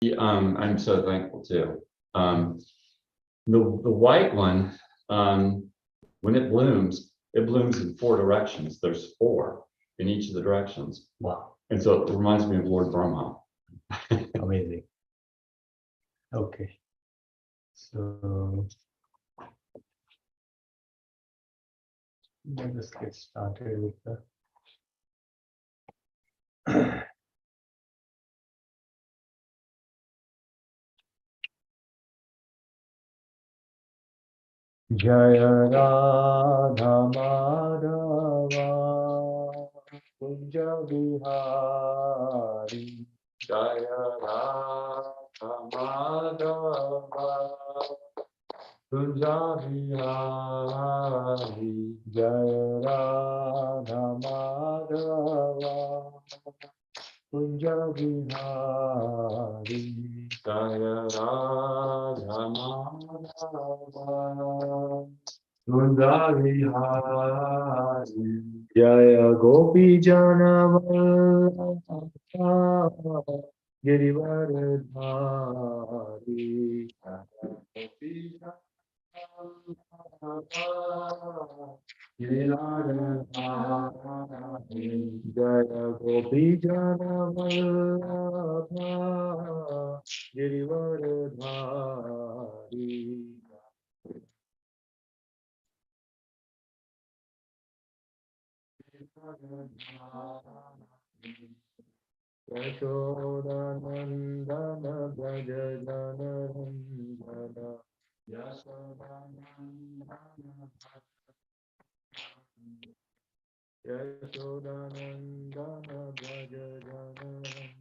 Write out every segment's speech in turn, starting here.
I'm so thankful too. Um, the white one, when it blooms in four directions. There's four in each of the directions. Wow, And so it reminds me of Lord Brahma. amazing. Okay, so let us get started with the Jaya Radha Madhava Kunja Vihari Jaya Radha Madhava Kunja Vihari. Jaya Radha Madhava Kunja Vihari Jaya Radha Madhava Kunja Vihari. Jaya Gopi Janavallabha Girivardhari Jaya Gopi Janavallabha Girivardhari Yashodanandana Braja Janarandana Yashodanandana Braja Janarandana Yashodanandana Braja Janarandana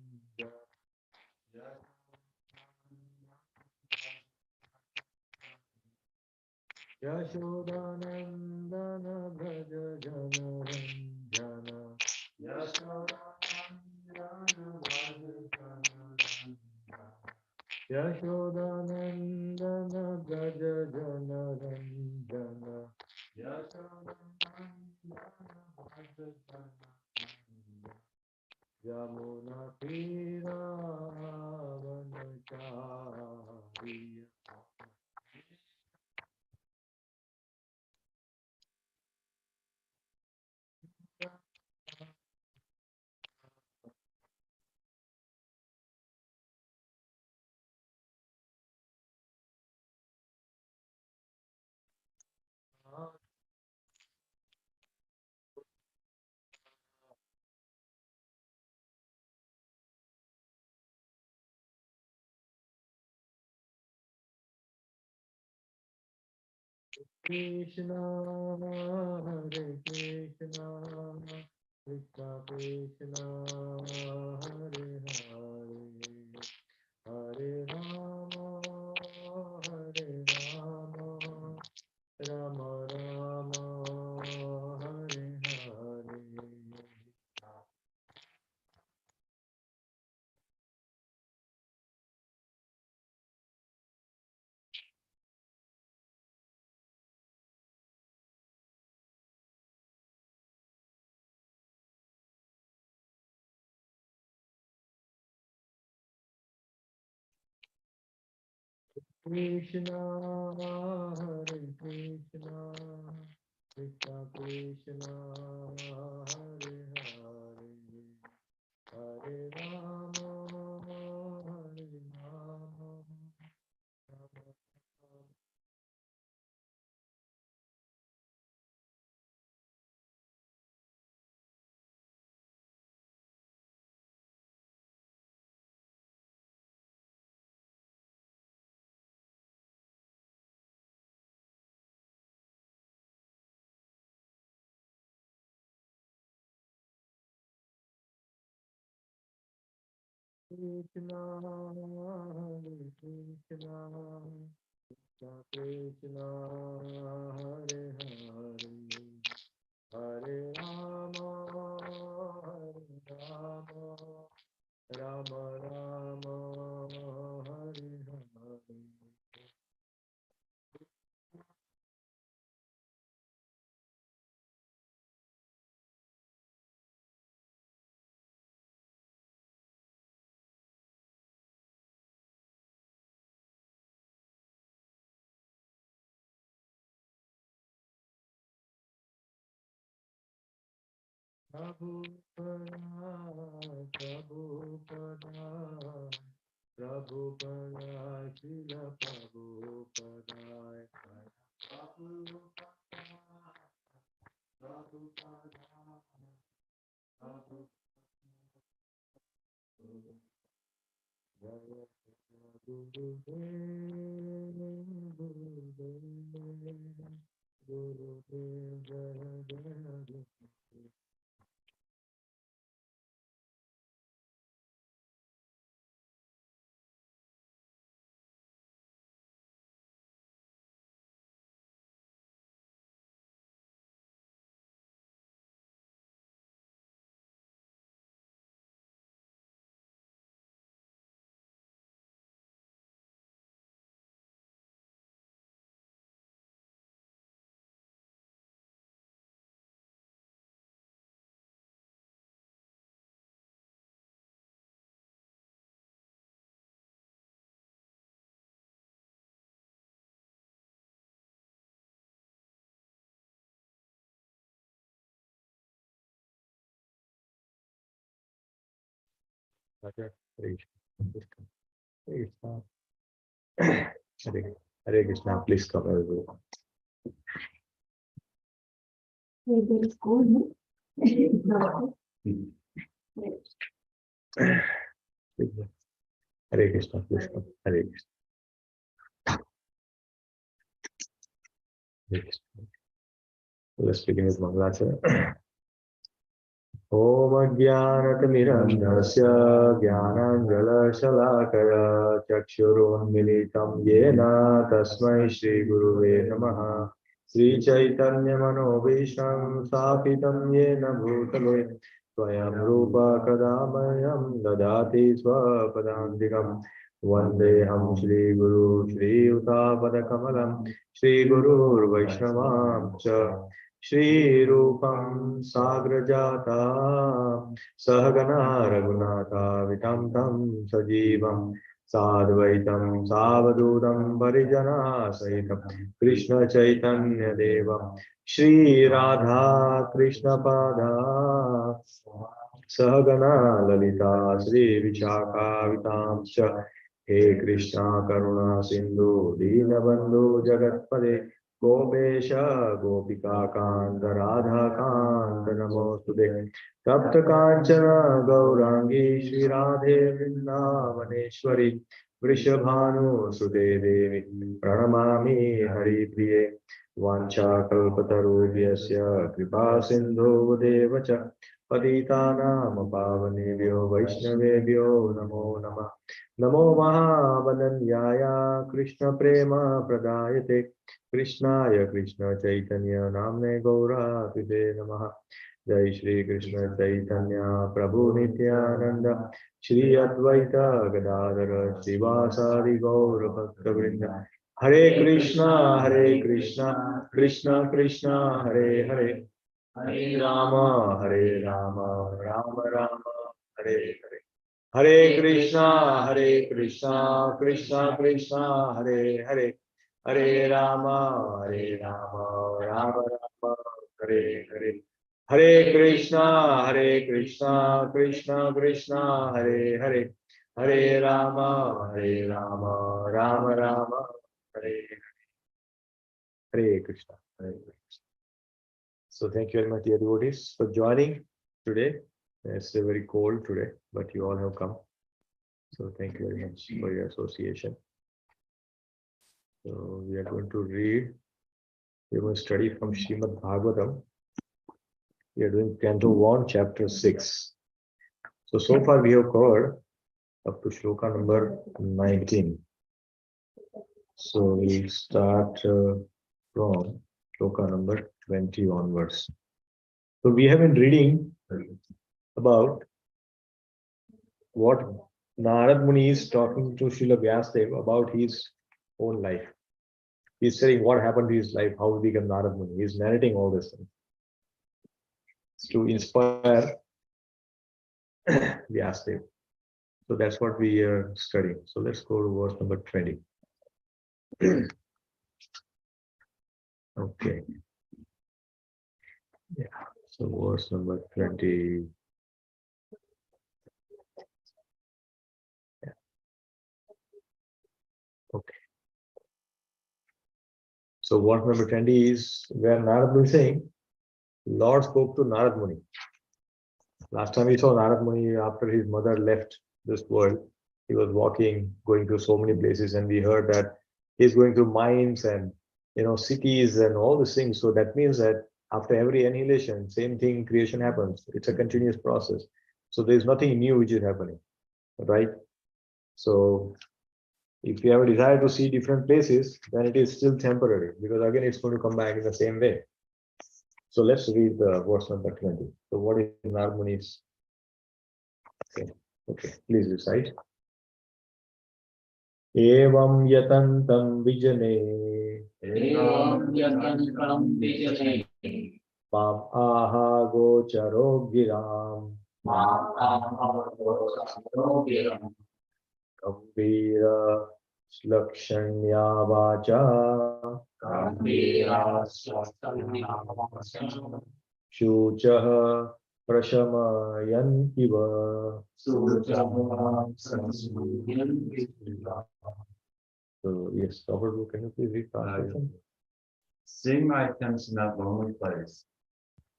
Yashodanandana Braja Janarandana Yashodanandana Braja Janarandana Yashodanandana Braja Janarandana Yamuna Tira Vanachari Krishna Hare Krishna Krishna Krishna Hare Hare Hare Rama Hare Rama Rama Rama Hare Hare Krishna Hare Krishna Krishna Krishna Hare Hare Hare Rama Hare Rama Krishna Hare Krishna Krishna Krishna Hare Hare Hare Rama Hare Rama Rama Rama Hare Hare Okay. Hare Krishna. Hare Krishna. Please come everyone. There is cold, no? Hare Krishna. Please come. Hare Krishna. Hare Krishna. Let's begin with Mangalacharya. Om Ajnanatimirandhasya Jnananjalashalakaya Chakshurunmilitam Yena Tasmai Shri Guruve Namaha Sri Chaitanya Manobhisham Sapitam Yena Bhutale Swayam Rupa Kadamayam Dadati Swapadandikam Vandeham Shri Guru Shri Utapadakamalam Shri Gurur Vaishnavam Cha Shri Rupam Sagrajata Sahagana Raghunatha Vitam Tam Sajivam Sadvaitam Savadudam Parijana Sahitam Krishna Chaitanya Devam Shri Radha Krishna Pada Sahagana Lalita Shri Vichaka Vitam Cha He Krishna Karuna Sindhu Dinabandhu Jagatpade Gopesha Gopika Kanta Radha Kanta Namostude Tapta Kanchana Gaurangi Shri Radhe Vrindavaneshwari Vrishabhanu Sude Devi Pranamami Hari Priye Vancha Kalpatarubhyasya Kripa Sindhu Devacha Patitanam Pavanebhyo Vaishnavebhyo Namo Namah Namo Mahavadanyaya Krishna Prema Pradayate Krishnaya Krishna Chaitanya Namne Gaura Pide Namaha Jai Shri Krishna Chaitanya Prabhu Nityananda Shri Advaita Gadadhara Srivasari Gaura Bhakta Vrinda Hare Krishna Krishna Krishna Hare Hare Hare Rama Rama Rama Hare Hare Hare Krishna Krishna Krishna Hare Hare Hare Rama Rama Rama Hare Hare Hare Krishna Krishna Krishna Hare Hare Hare Rama Rama Rama Hare Hare Hare Krishna Hare Krishna. So thank you very much, dear devotees, for joining today. It's very cold today, but you all have come. So thank you very much for your association. So we are going to read, we are going to study from Srimad Bhagavatam. We are doing Canto 1, Chapter 6. So far we have covered up to Shloka number 19. So we'll start from Shloka number 20 onwards. So we have been reading about what Narad Muni is talking to Srila Vyasadeva about his own life. He's saying what happened to his life, how he became Narad Muni. He's narrating all this thing to inspire Vyasadeva. So that's what we are studying. So let's go to verse number 20. Okay. Yeah. So verse number 20. Yeah. Okay. So verse number 20 is where Narad Muni is saying, Lord spoke to Narad Muni. Last time we saw Narad Muni after his mother left this world, he was walking, going to so many places, and we heard that he's going through mines and cities and all these things. So that means that after every annihilation, same thing, creation happens. It's a continuous process. So there's nothing new which is happening, right? So if you have a desire to see different places, then it is still temporary, because again it's going to come back in the same way. So let's read the verse number 20. So what is Narad Muni's? Okay, please recite. Evam yatantam vijane pam aha gocharo giram gambhira slakshanya vacha shuchah prashamayan iva. So yes, Robert, can you please read translation? Seeing my attempts in that lonely place,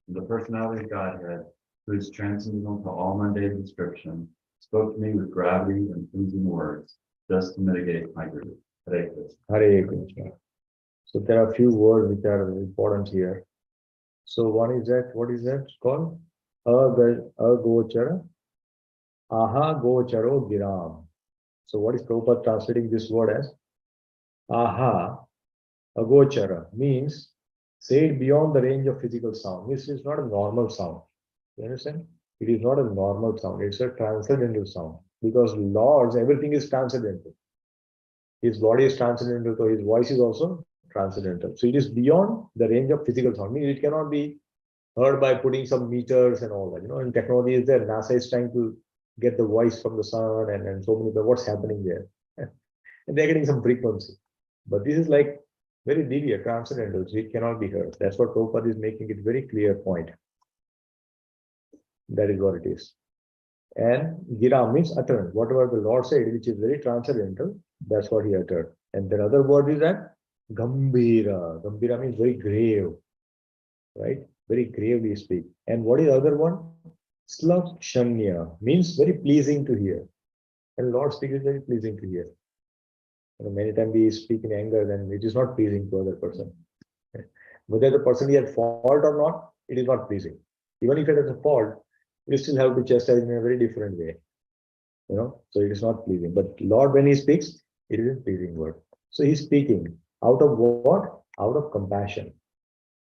the personality of Godhead, who is transcendental to all mundane description, spoke to me with gravity and pleasing words, just to mitigate my grief. Hare Krishna. Hare Krishna. So there are a few words which are important here. So one is that, what is that called? Agochara. Aha gocharo giram. So what is Prabhupada translating this word as? Aha, agochara means said beyond the range of physical sound. This is not a normal sound. You understand? It is not a normal sound. It's a transcendental sound. Because Lord's, everything is transcendental. His body is transcendental, so his voice is also transcendental. So it is beyond the range of physical sound. Meaning it cannot be heard by putting some meters and all that. And technology is there. NASA is trying to get the voice from the sun and so many, but what's happening there? And they're getting some frequency. But this is like very divya, transcendental, so it cannot be heard. That's what Prabhupada is making it very clear point. That is what it is. And gira means utterance. Whatever the Lord said, which is very transcendental, that's what he uttered. And the other word is that gambhira. Gambhira means very grave, right? Very gravely speak. And what is the other one? Slakshanya means very pleasing to hear. And Lord speaks is very pleasing to hear. Many times we speak in anger, then it is not pleasing to other person. Whether the person is at fault or not, it is not pleasing. Even if it is a fault, we still have to chastise in a very different way. So it is not pleasing. But Lord, when he speaks, it is a pleasing word. So he's speaking out of what? Out of compassion.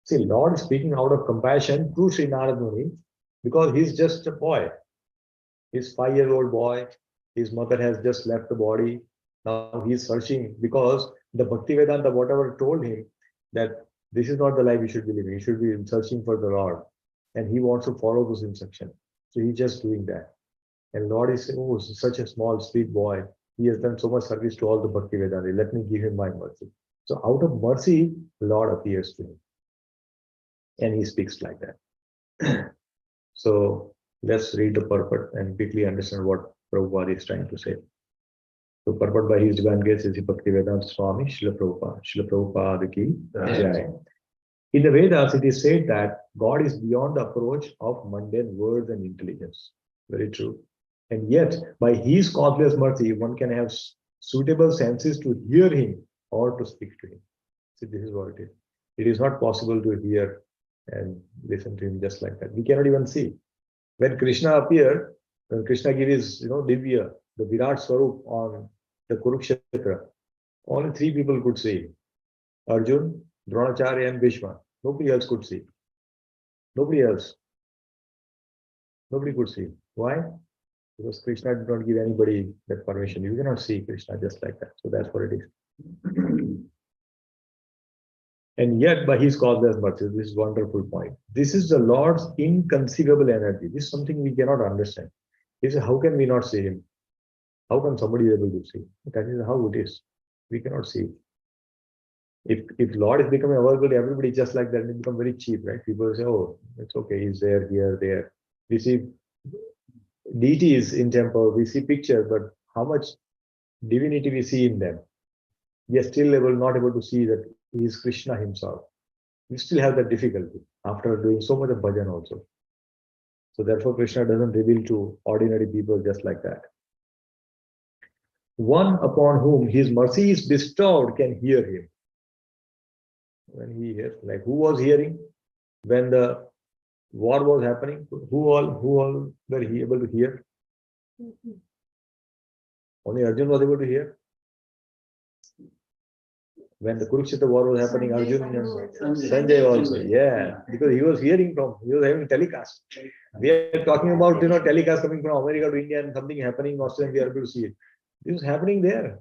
See, Lord is speaking out of compassion to Sri Narad Muni because he's just a boy. He's 5-year-old boy. His mother has just left the body. Now he's searching because the Bhaktivedanta, whatever told him that this is not the life he should be living. He should be searching for the Lord. And he wants to follow those instructions. So he's just doing that. And Lord is saying, oh, such a small, sweet boy. He has done so much service to all the Bhaktivedanta. Let me give him my mercy. So out of mercy, the Lord appears to him. And he speaks like that. So let's read the purport and quickly understand what Prabhupada is trying to say. So purport by his divine grace is Bhaktivedanta Swami Srila Prabhupada. Srila Prabhupada ki jai. In the Vedas, it is said that God is beyond the approach of mundane words and intelligence. Very true. And yet, by his causeless mercy, one can have suitable senses to hear him or to speak to him. See, this is what it is. It is not possible to hear and listen to him just like that. We cannot even see. When Krishna appeared, when Krishna gave his, Divya, the Virat Swarup on the Kurukshetra, only 3 people could see. Arjun, Dronacharya and Bhishma. Nobody else could see. Nobody else. Nobody could see. Why? Because Krishna did not give anybody that permission. You cannot see Krishna just like that. So that's what it is. And yet, by his causeless mercy, this is a wonderful point. This is the Lord's inconceivable energy. This is something we cannot understand. He says, how can we not see him? How can somebody be able to see? That is how it is. We cannot see it. If Lord is becoming available to everybody just like that, it becomes very cheap, right? People say, oh, it's okay, he's there, here, there. We see deities in temple, we see pictures, but how much divinity we see in them? We are still not able to see that he is Krishna himself. We still have that difficulty after doing so much of bhajan also. So therefore, Krishna doesn't reveal to ordinary people just like that. One upon whom his mercy is bestowed can hear him. When he hears, like who was hearing when the war was happening? Who all were he able to hear? Only Arjun was able to hear. When the Kurukshetra war was happening, Arjun and Sanjay also, yeah, because he was having telecast. We are talking about telecast coming from America to India and something happening in Australia, we are able to see it. It was happening there.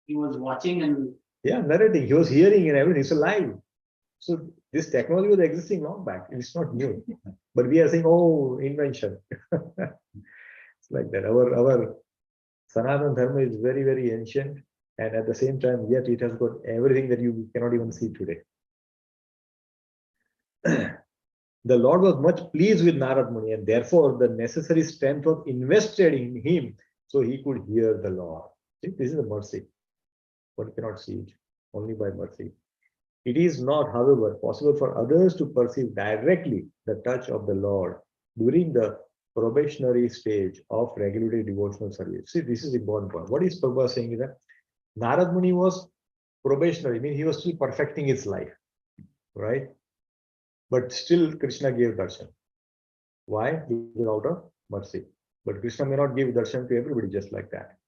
He was watching and Narrating. He was hearing and everything. It's alive. So this technology was existing long back. It's not new. But we are saying, oh, invention. It's like that. Our Sanatana Dharma is very, very ancient. And at the same time, yet it has got everything that you cannot even see today. The Lord was much pleased with Narad Muni, and therefore the necessary strength was invested in him so he could hear the Lord. See, this is a mercy. One cannot see it, only by mercy. It is not, however, possible for others to perceive directly the touch of the Lord during the probationary stage of regulated devotional service. See, this is the important point. What is Prabhupada saying is that Narad Muni was probationary, meaning he was still perfecting his life, right? But still Krishna gave darshan. Why? Because out of mercy. But Krishna may not give darshan to everybody just like that.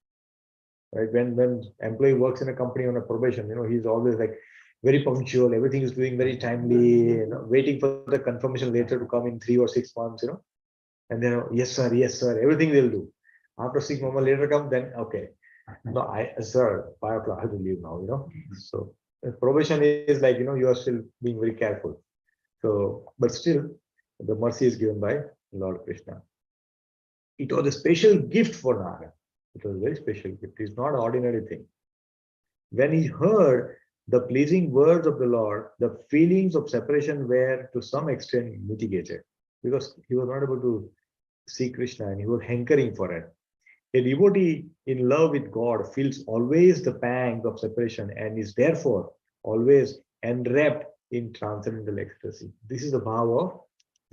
Right? When employee works in a company on a probation, he's always like very punctual, everything is doing very timely, waiting for the confirmation letter to come in 3 or 6 months, and then yes sir, everything they'll do. After 6 months later come, then okay. No, sir, 5 o'clock, I have to leave now, So probation is like, you are still being very careful. So, but still, the mercy is given by Lord Krishna. It was a special gift for Narada. It was a very special gift. It's not an ordinary thing. When he heard the pleasing words of the Lord, the feelings of separation were to some extent mitigated because he was not able to see Krishna and he was hankering for it. A devotee in love with God feels always the pangs of separation and is therefore always enwrapped in transcendental ecstasy. This is the bhava of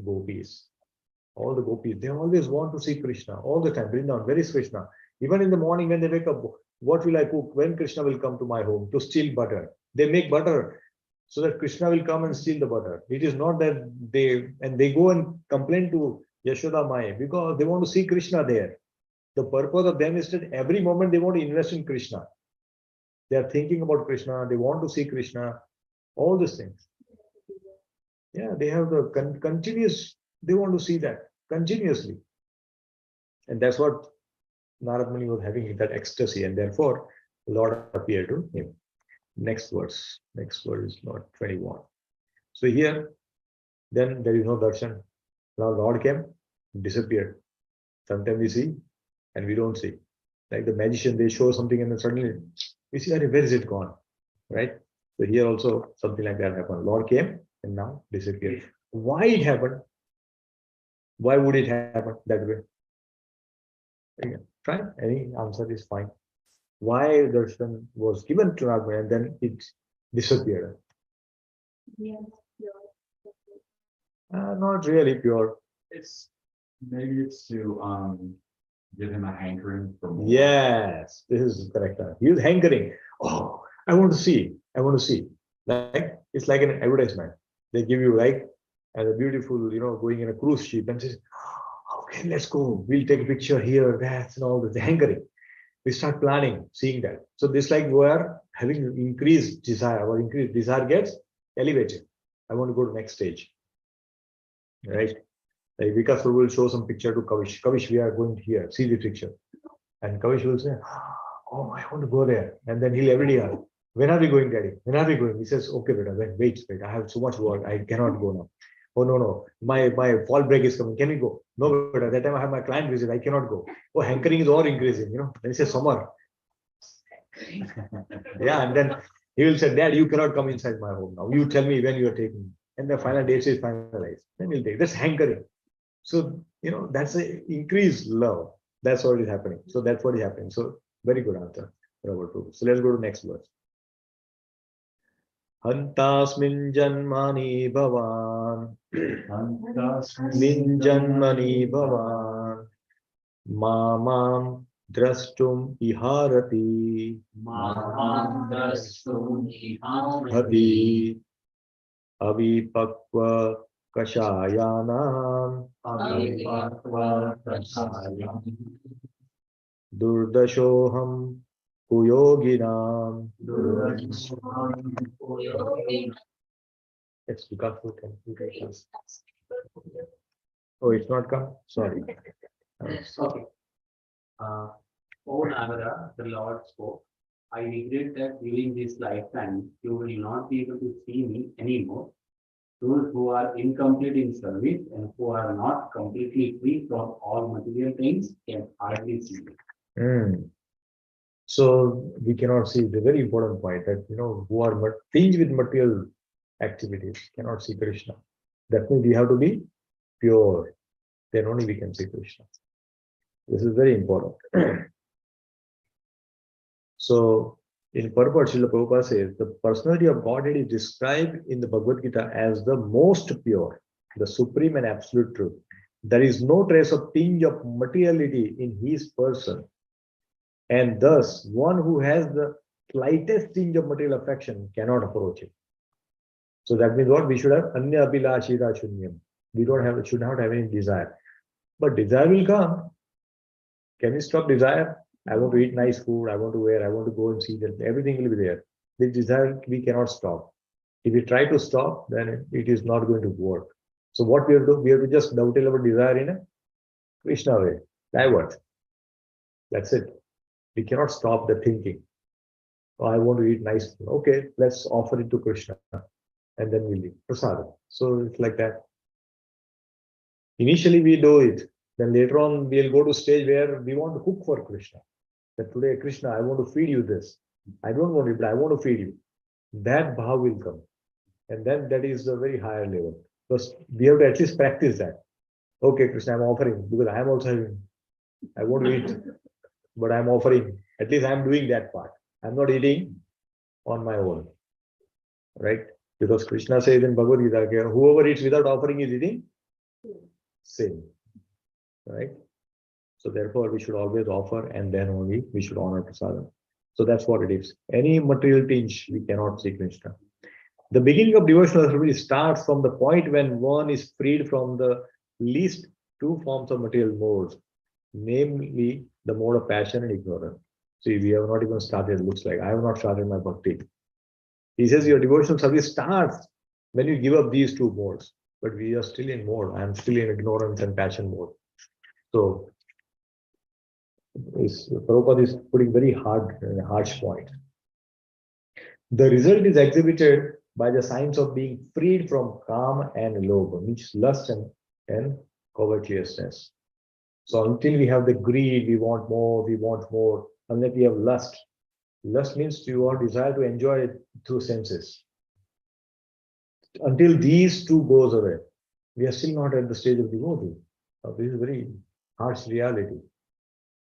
gopis. All the gopis, they always want to see Krishna all the time. Bring down, where is Krishna? Even in the morning when they wake up, what will I cook? When Krishna will come to my home to steal butter? They make butter so that Krishna will come and steal the butter. It is not that they go and complain to Yashoda Maya because they want to see Krishna there. The purpose of them is that every moment they want to invest in Krishna. They are thinking about Krishna. They want to see Krishna. All these things. Yeah, they have the continuous, they want to see that continuously. And that's what Narad Muni was having, that ecstasy. And therefore, the Lord appeared to him. Next verse. Next verse is not 21. So here, then there is no darshan. Now Lord came, disappeared. Sometimes we see and we don't see. Like the magician, they show something and then suddenly we see, where is it gone? Right? So here also something like that happened. Lord came and now disappeared. Why it happened? Why would it happen that way? Again, try. Any answer is fine. Why darshan was given to Narad and then it disappeared? Yes. Not really pure. Maybe it's to give him a hankering for more. Yes, this is correct. He was hankering. Oh, I want to see. I want to see. Like it's like an advertisement. They give you like as a beautiful, going in a cruise ship and says, okay, let's go. We'll take a picture here, that, and all this. Hankering. We start planning, seeing that. So this like we are having increased desire. Our increased desire gets elevated. I want to go to the next stage. Right? Like Vikas will show some picture to Kavish. Kavish, we are going here. See the picture. And Kavish will say, oh, I want to go there. And then he'll every day ask, when are we going, Daddy? When are we going? He says, okay, beta, wait. I have so much work. I cannot go now. Oh, no. My fall break is coming. Can we go? No, beta. That time I have my client visit. I cannot go. Oh, hankering is all increasing, Then he says, summer. Yeah, and then He will say, Dad, you cannot come inside my home now. You tell me when you are taking me. And the final date is finalized. Then he'll take. That's hankering. So, that's an increased love. That's what is happening. So that's what is happening. So very good answer, Robert. So let's go to next verse. Hantasmin janmani bhavan. Min janmani bhavan. Mamam drastum iharati. Bhati. Avipakva kashayanam. Durdashoham kuyoginam. It's because we can. Oh, it's not come? Sorry. Okay. O Nagara, the Lord spoke, I regret that during this lifetime you will not be able to see me anymore. Those who are incomplete in service and who are not completely free from all material things can hardly see me. So we cannot see the very important point that who are tinged with material activities cannot see Krishna. That means we have to be pure. Then only we can see Krishna. This is very important. So in purport, Srila Prabhupada says the personality of Godhead is described in the Bhagavad Gita as the most pure, the supreme and absolute truth. There is no trace of tinge of materiality in his person. And thus, one who has the slightest tinge of material affection cannot approach him. So that means what? We should have anya abhilashita shunyam. We should not have any desire. But desire will come. Can we stop desire? I want to eat nice food, I want to wear, I want to go and see that everything will be there. The desire we cannot stop. If we try to stop, then it is not going to work. So what we have to do, we have to just dovetail our desire in a Krishna way, divert. That's it. We cannot stop the thinking. Oh, I want to eat nice food. Okay, let's offer it to Krishna. And then we'll eat prasadam. So it's like that. Initially we do it. Then later on we'll go to stage where we want to cook for Krishna. That today, Krishna, I want to feed you this. I don't want it, but I want to feed you. That bhav will come. And then that is a very higher level. Because we have to at least practice that. Okay, Krishna, I'm offering because I am also having. I want to eat, but I'm offering. At least I'm doing that part. I'm not eating on my own. Right? Because Krishna says in Bhagavad Gita, whoever eats without offering is eating sin. Right? So therefore, we should always offer and then only we should honor prasadam. So that's what it is. Any material tinge, we cannot see Krishna. The beginning of devotional activity starts from the point when one is freed from the least two forms of material modes, namely the mode of passion and ignorance. See, we have not even started, looks like. I have not started my bhakti. He says your devotional service starts when you give up these two modes. But we are still in mode. I am still in ignorance and passion mode. So, Prabhupada is putting very harsh point. The result is exhibited by the signs of being freed from kam and lobha, which is lust and covetousness. So until we have the greed, we want more, unless we have lust. Lust means you want desire to enjoy it through senses. Until these two goes away, we are still not at the stage of devotee. This is very harsh reality.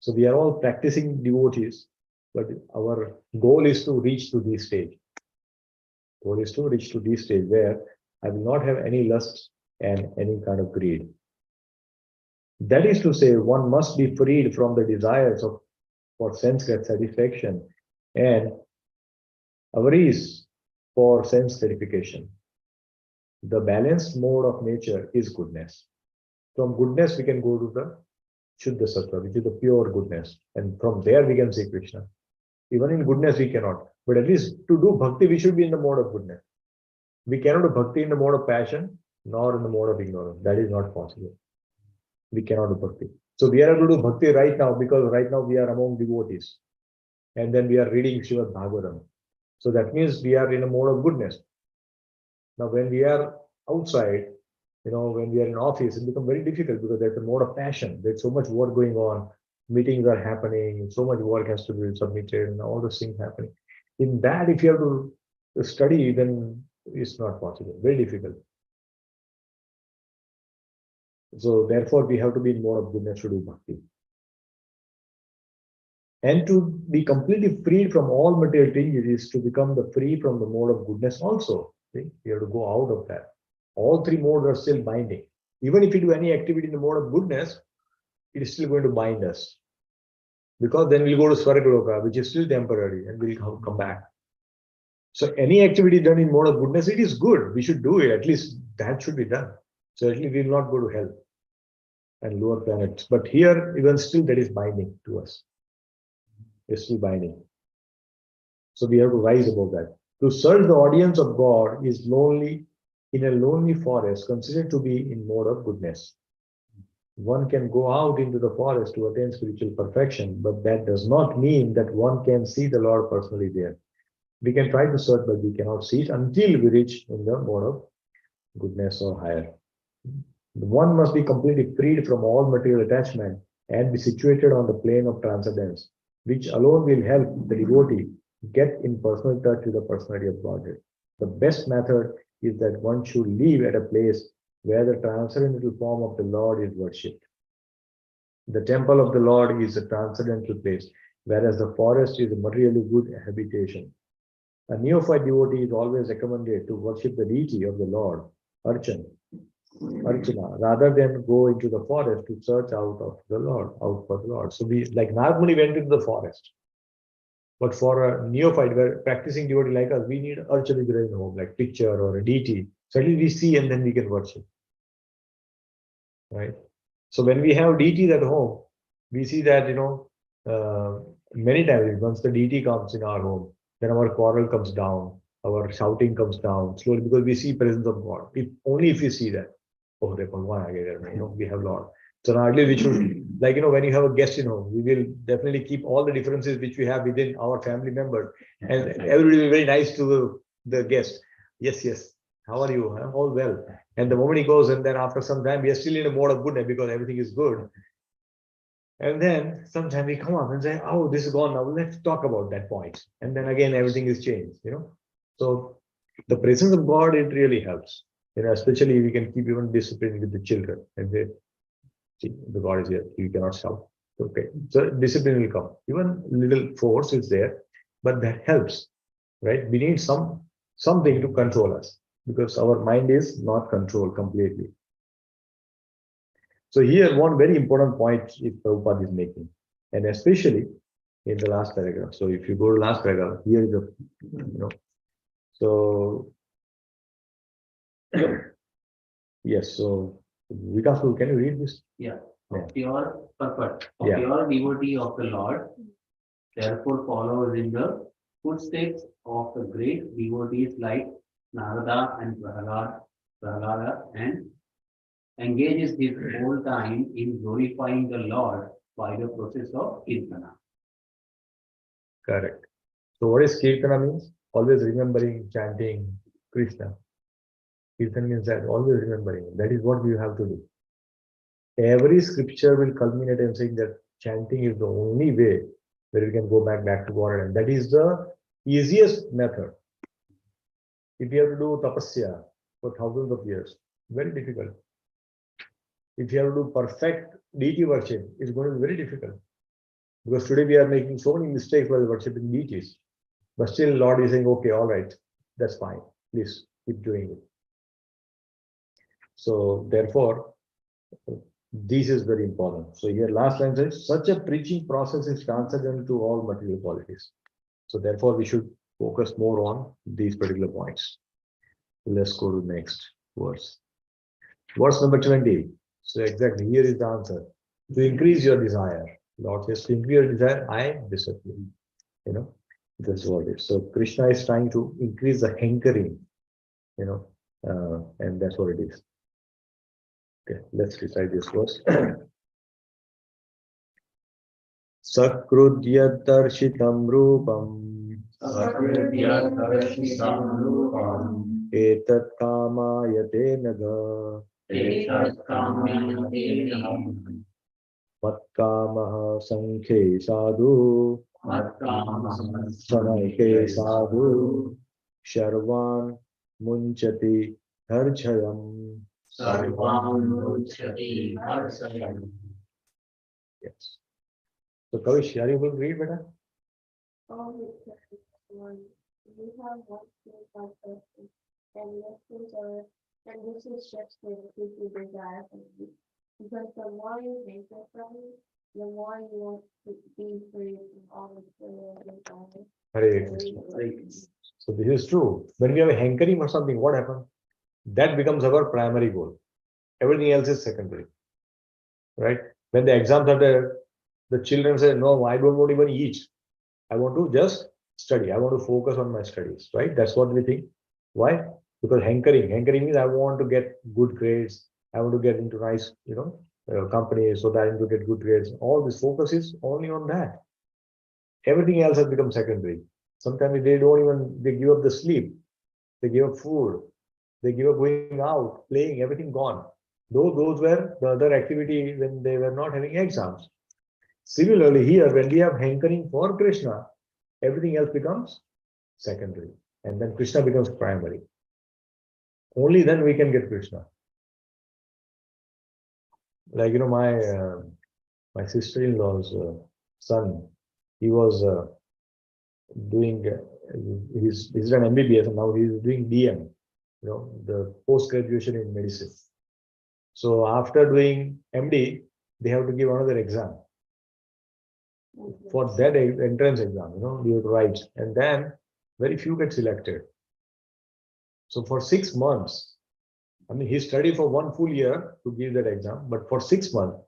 So we are all practicing devotees, but our goal is to reach to this stage. Goal is to reach to this stage where I will not have any lust and any kind of greed. That is to say, one must be freed from the desires for sense satisfaction and avarice for sense gratification. The balanced mode of nature is goodness. From goodness, we can go to the Shuddha Sattva, which is the pure goodness. And from there, we can see Krishna. Even in goodness, we cannot. But at least to do bhakti, we should be in the mode of goodness. We cannot do bhakti in the mode of passion, nor in the mode of ignorance. That is not possible. We cannot do bhakti. So we are able to do bhakti right now because right now we are among devotees. And then we are reading Srimad Bhagavatam. So that means we are in a mode of goodness. Now, when we are outside, when we are in office, it becomes very difficult because there's a mode of passion. There's so much work going on. Meetings are happening. So much work has to be submitted and all those things happening. In that, if you have to study, then it's not possible, very difficult. So therefore, we have to be in mode of goodness to do bhakti. And to be completely freed from all material things is to become the free from the mode of goodness also. See? You have to go out of that. All three modes are still binding. Even if you do any activity in the mode of goodness, it is still going to bind us. Because then we'll go to Swargaloka, which is still temporary, and we'll come back. So any activity done in mode of goodness, it is good. We should do it. At least that should be done. So at least we will not go to hell and lower planets. But here, even still, that is binding to us. It's still binding. So we have to rise above that. To serve the audience of God is lonely, in a lonely forest, considered to be in mode of goodness. One can go out into the forest to attain spiritual perfection, but that does not mean that one can see the Lord personally there. We can try to search, but we cannot see it until we reach in the mode of goodness or higher. One must be completely freed from all material attachment and be situated on the plane of transcendence, which alone will help the devotee get in personal touch with the personality of Godhead. The best method is that one should live at a place where the transcendental form of the Lord is worshipped. The temple of the Lord is a transcendental place, whereas the forest is a materially good habitation. A neophyte devotee is always recommended to worship the deity of the Lord, Archana, rather than go into the forest to search out for the Lord. So we like normally went into the forest. But for a neophyte, where practicing devotee like us, we need Archana Vigraha in home, like picture or a deity. Suddenly we see and then we can worship. Right? So when we have deities at home, we see that, many times once the deity comes in our home, then our quarrel comes down, our shouting comes down slowly because we see presence of God. Only if we see that, oh, we have Lord. So now at least we should, when you have a guest in home, we will definitely keep all the differences which we have within our family members, and everybody will be very nice to the guest. Yes. How are you? All well. And the moment he goes, and then after some time, we are still in a mode of goodness because everything is good. And then sometimes we come up and say, oh, this is gone now. Let's talk about that point. And then again, everything is changed, So the presence of God, it really helps. Especially we can keep even discipline with the children. And they see the God is here. You cannot shout. Okay. So discipline will come. Even little force is there, but that helps, right? We need something to control us, because our mind is not controlled completely. So here, one very important point is Prabhupada is making, and especially in the last paragraph. So if you go to last paragraph, here is the, so yes. So Vikasu, can you read this? Yeah. Yeah. Pure purpose. Yeah. Pure devotee of the Lord, therefore follows in the footsteps of the great devotees like Narada and Prahlada, and engages his whole time in glorifying the Lord by the process of Kirtana. Correct. So what is Kirtana means? Always remembering, chanting Krishna. Kirtana means that always remembering. That is what we have to do. Every scripture will culminate in saying that chanting is the only way where we can go back to God, and that is the easiest method. If you have to do tapasya for thousands of years, very difficult. If you have to do perfect deity worship, it's going to be very difficult. Because today we are making so many mistakes while worshiping deities. But still Lord is saying, okay, all right, that's fine. Please keep doing it. So therefore, this is very important. So here last line says, such a preaching process is transcendental to all material qualities. So therefore we should focus more on these particular points. Let's go to the next verse. Verse number 20. So exactly here is the answer. To increase your desire. Lord says, to increase your desire, I discipline. That's what it is. So Krishna is trying to increase the hankering, and that's what it is. Okay, let's recite this verse. Sakrudya darshitam rupam. Etat kamayate naga. Matkamaha sankhe sadhu. Sanake sadhu Sharvan Munchati Harchayam. Yes. So Kavish, are you able to read better? We have one thing by person, and lessons are, and this is just for the people who desire from you. Because the more you take it from you, the more you want to be free from all of the desire. Hare Krishna. So this is true. When we have a hankering or something, what happens? That becomes our primary goal. Everything else is secondary. Right? When the exams are there, the children say, no, I don't want to even eat. I want to just study. I want to focus on my studies. Right? That's what we think. Why? Because hankering. Hankering means I want to get good grades. I want to get into nice, companies so that I need to get good grades. All this focus is only on that. Everything else has become secondary. Sometimes they give up the sleep. They give up food. They give up going out, playing, everything gone. Those were the other activity when they were not having exams. Similarly, here, when we have hankering for Krishna, everything else becomes secondary. And then Krishna becomes primary. Only then we can get Krishna. Like, my sister-in-law's son, he was doing, he's an MBBS and now he's doing DM, the post-graduation in medicine. So after doing MD, they have to give another exam. For that entrance exam, you have to write, and then very few get selected. So for 6 months, he studied for 1 full year to give that exam, but for 6 months,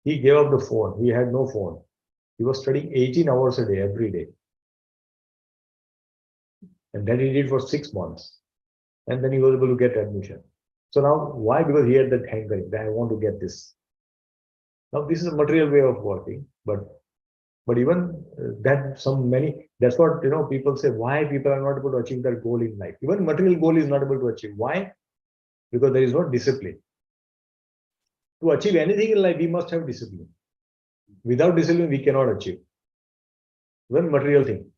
he gave up the phone. He had no phone. He was studying 18 hours a day, every day. And that he did for 6 months. And then he was able to get admission. So now, why? Because he had that hankering, that I want to get this. Now, this is a material way of working, but even that's what, people say, why people are not able to achieve their goal in life. Even material goal is not able to achieve. Why? Because there is no discipline. To achieve anything in life, we must have discipline. Without discipline, we cannot achieve. Even material thing.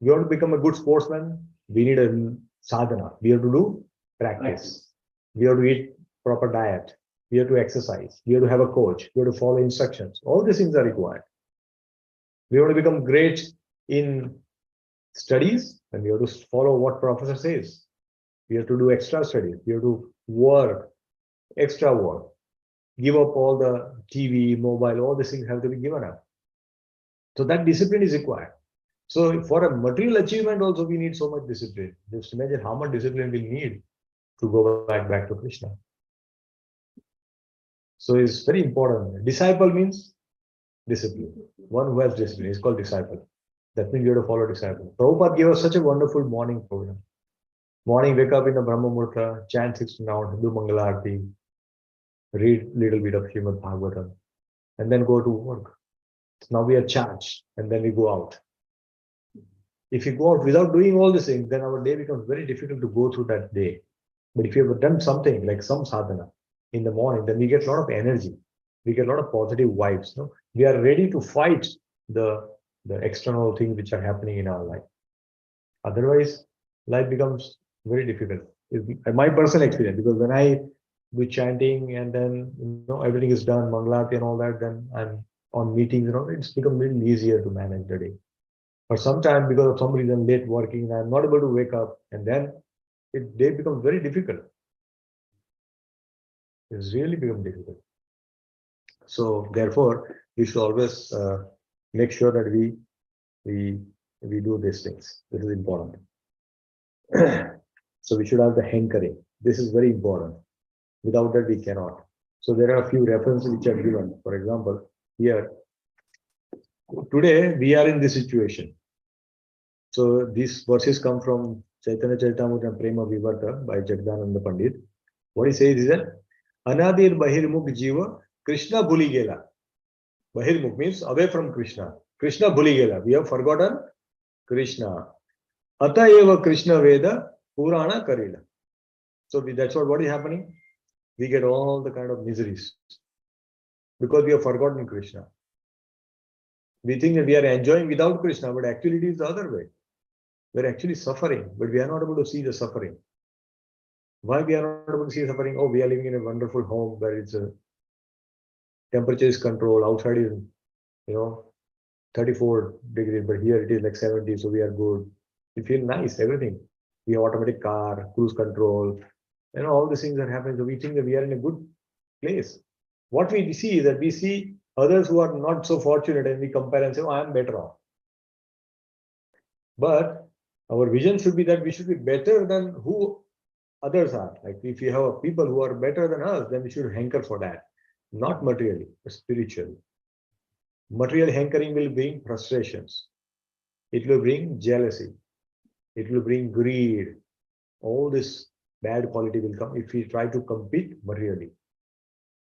We want to become a good sportsman, we need a sadhana. We have to do practice. We have to eat proper diet. We have to exercise. We have to have a coach. We have to follow instructions. All these things are required. We want to become great in studies, and we have to follow what professor says. We have to do extra studies. We have to work, extra work. Give up all the TV, mobile, all these things have to be given up. So that discipline is required. So for a material achievement also, we need so much discipline. Just imagine how much discipline we need to go back to Krishna. So it's very important. Disciple means discipline. One who has discipline is called disciple. That means you have to follow disciple. Prabhupada gave us such a wonderful morning program. Morning, wake up in the Brahma Murta, chant 16 rounds, do Mangala Aarti, read little bit of Srimad Bhagavatam, and then go to work. Now we are charged, and then we go out. If you go out without doing all these things, then our day becomes very difficult to go through that day. But if you have done something like some sadhana in the morning, then we get a lot of energy. We get a lot of positive vibes. We are ready to fight the external things which are happening in our life. Otherwise, life becomes very difficult. My personal experience, because when I do chanting and then everything is done, Mangalati and all that, then I'm on meetings, it's become a little easier to manage the day. But sometimes because of some reason late working, I'm not able to wake up, and then day becomes very difficult. It's really become difficult. So therefore, we should always make sure that we do these things. This is important. So we should have the hankering. This is very important. Without that, we cannot. So there are a few references which are given. For example, here, today we are in this situation. So these verses come from Chaitanya Charitamrita and Prema Vivarta by Jagdananda Pandit. What he says is that Anadir Bahirmukh Jiva Krishna Bhuli Gela. Bahirmukh means away from Krishna. Krishna Bhuli Gela. We have forgotten Krishna. Atayeva Krishna Veda Purana Karila. So that's what is happening. We get all the kind of miseries because we have forgotten Krishna. We think that we are enjoying without Krishna, but actually it is the other way. We're actually suffering, but we are not able to see the suffering. Why we are not able to see suffering? Oh, we are living in a wonderful home where it's a temperature is controlled, outside is, 34 degrees, but here it is like 70, so we are good. We feel nice, everything. We have automatic car, cruise control, all these things are happening. So we think that we are in a good place. What we see is that we see others who are not so fortunate and we compare and say, oh, I am better off. But our vision should be that we should be better than who others are. Like if you have people who are better than us, then we should hanker for that. Not materially, but spiritually. Material hankering will bring frustrations. It will bring jealousy. It will bring greed. All this bad quality will come if we try to compete materially.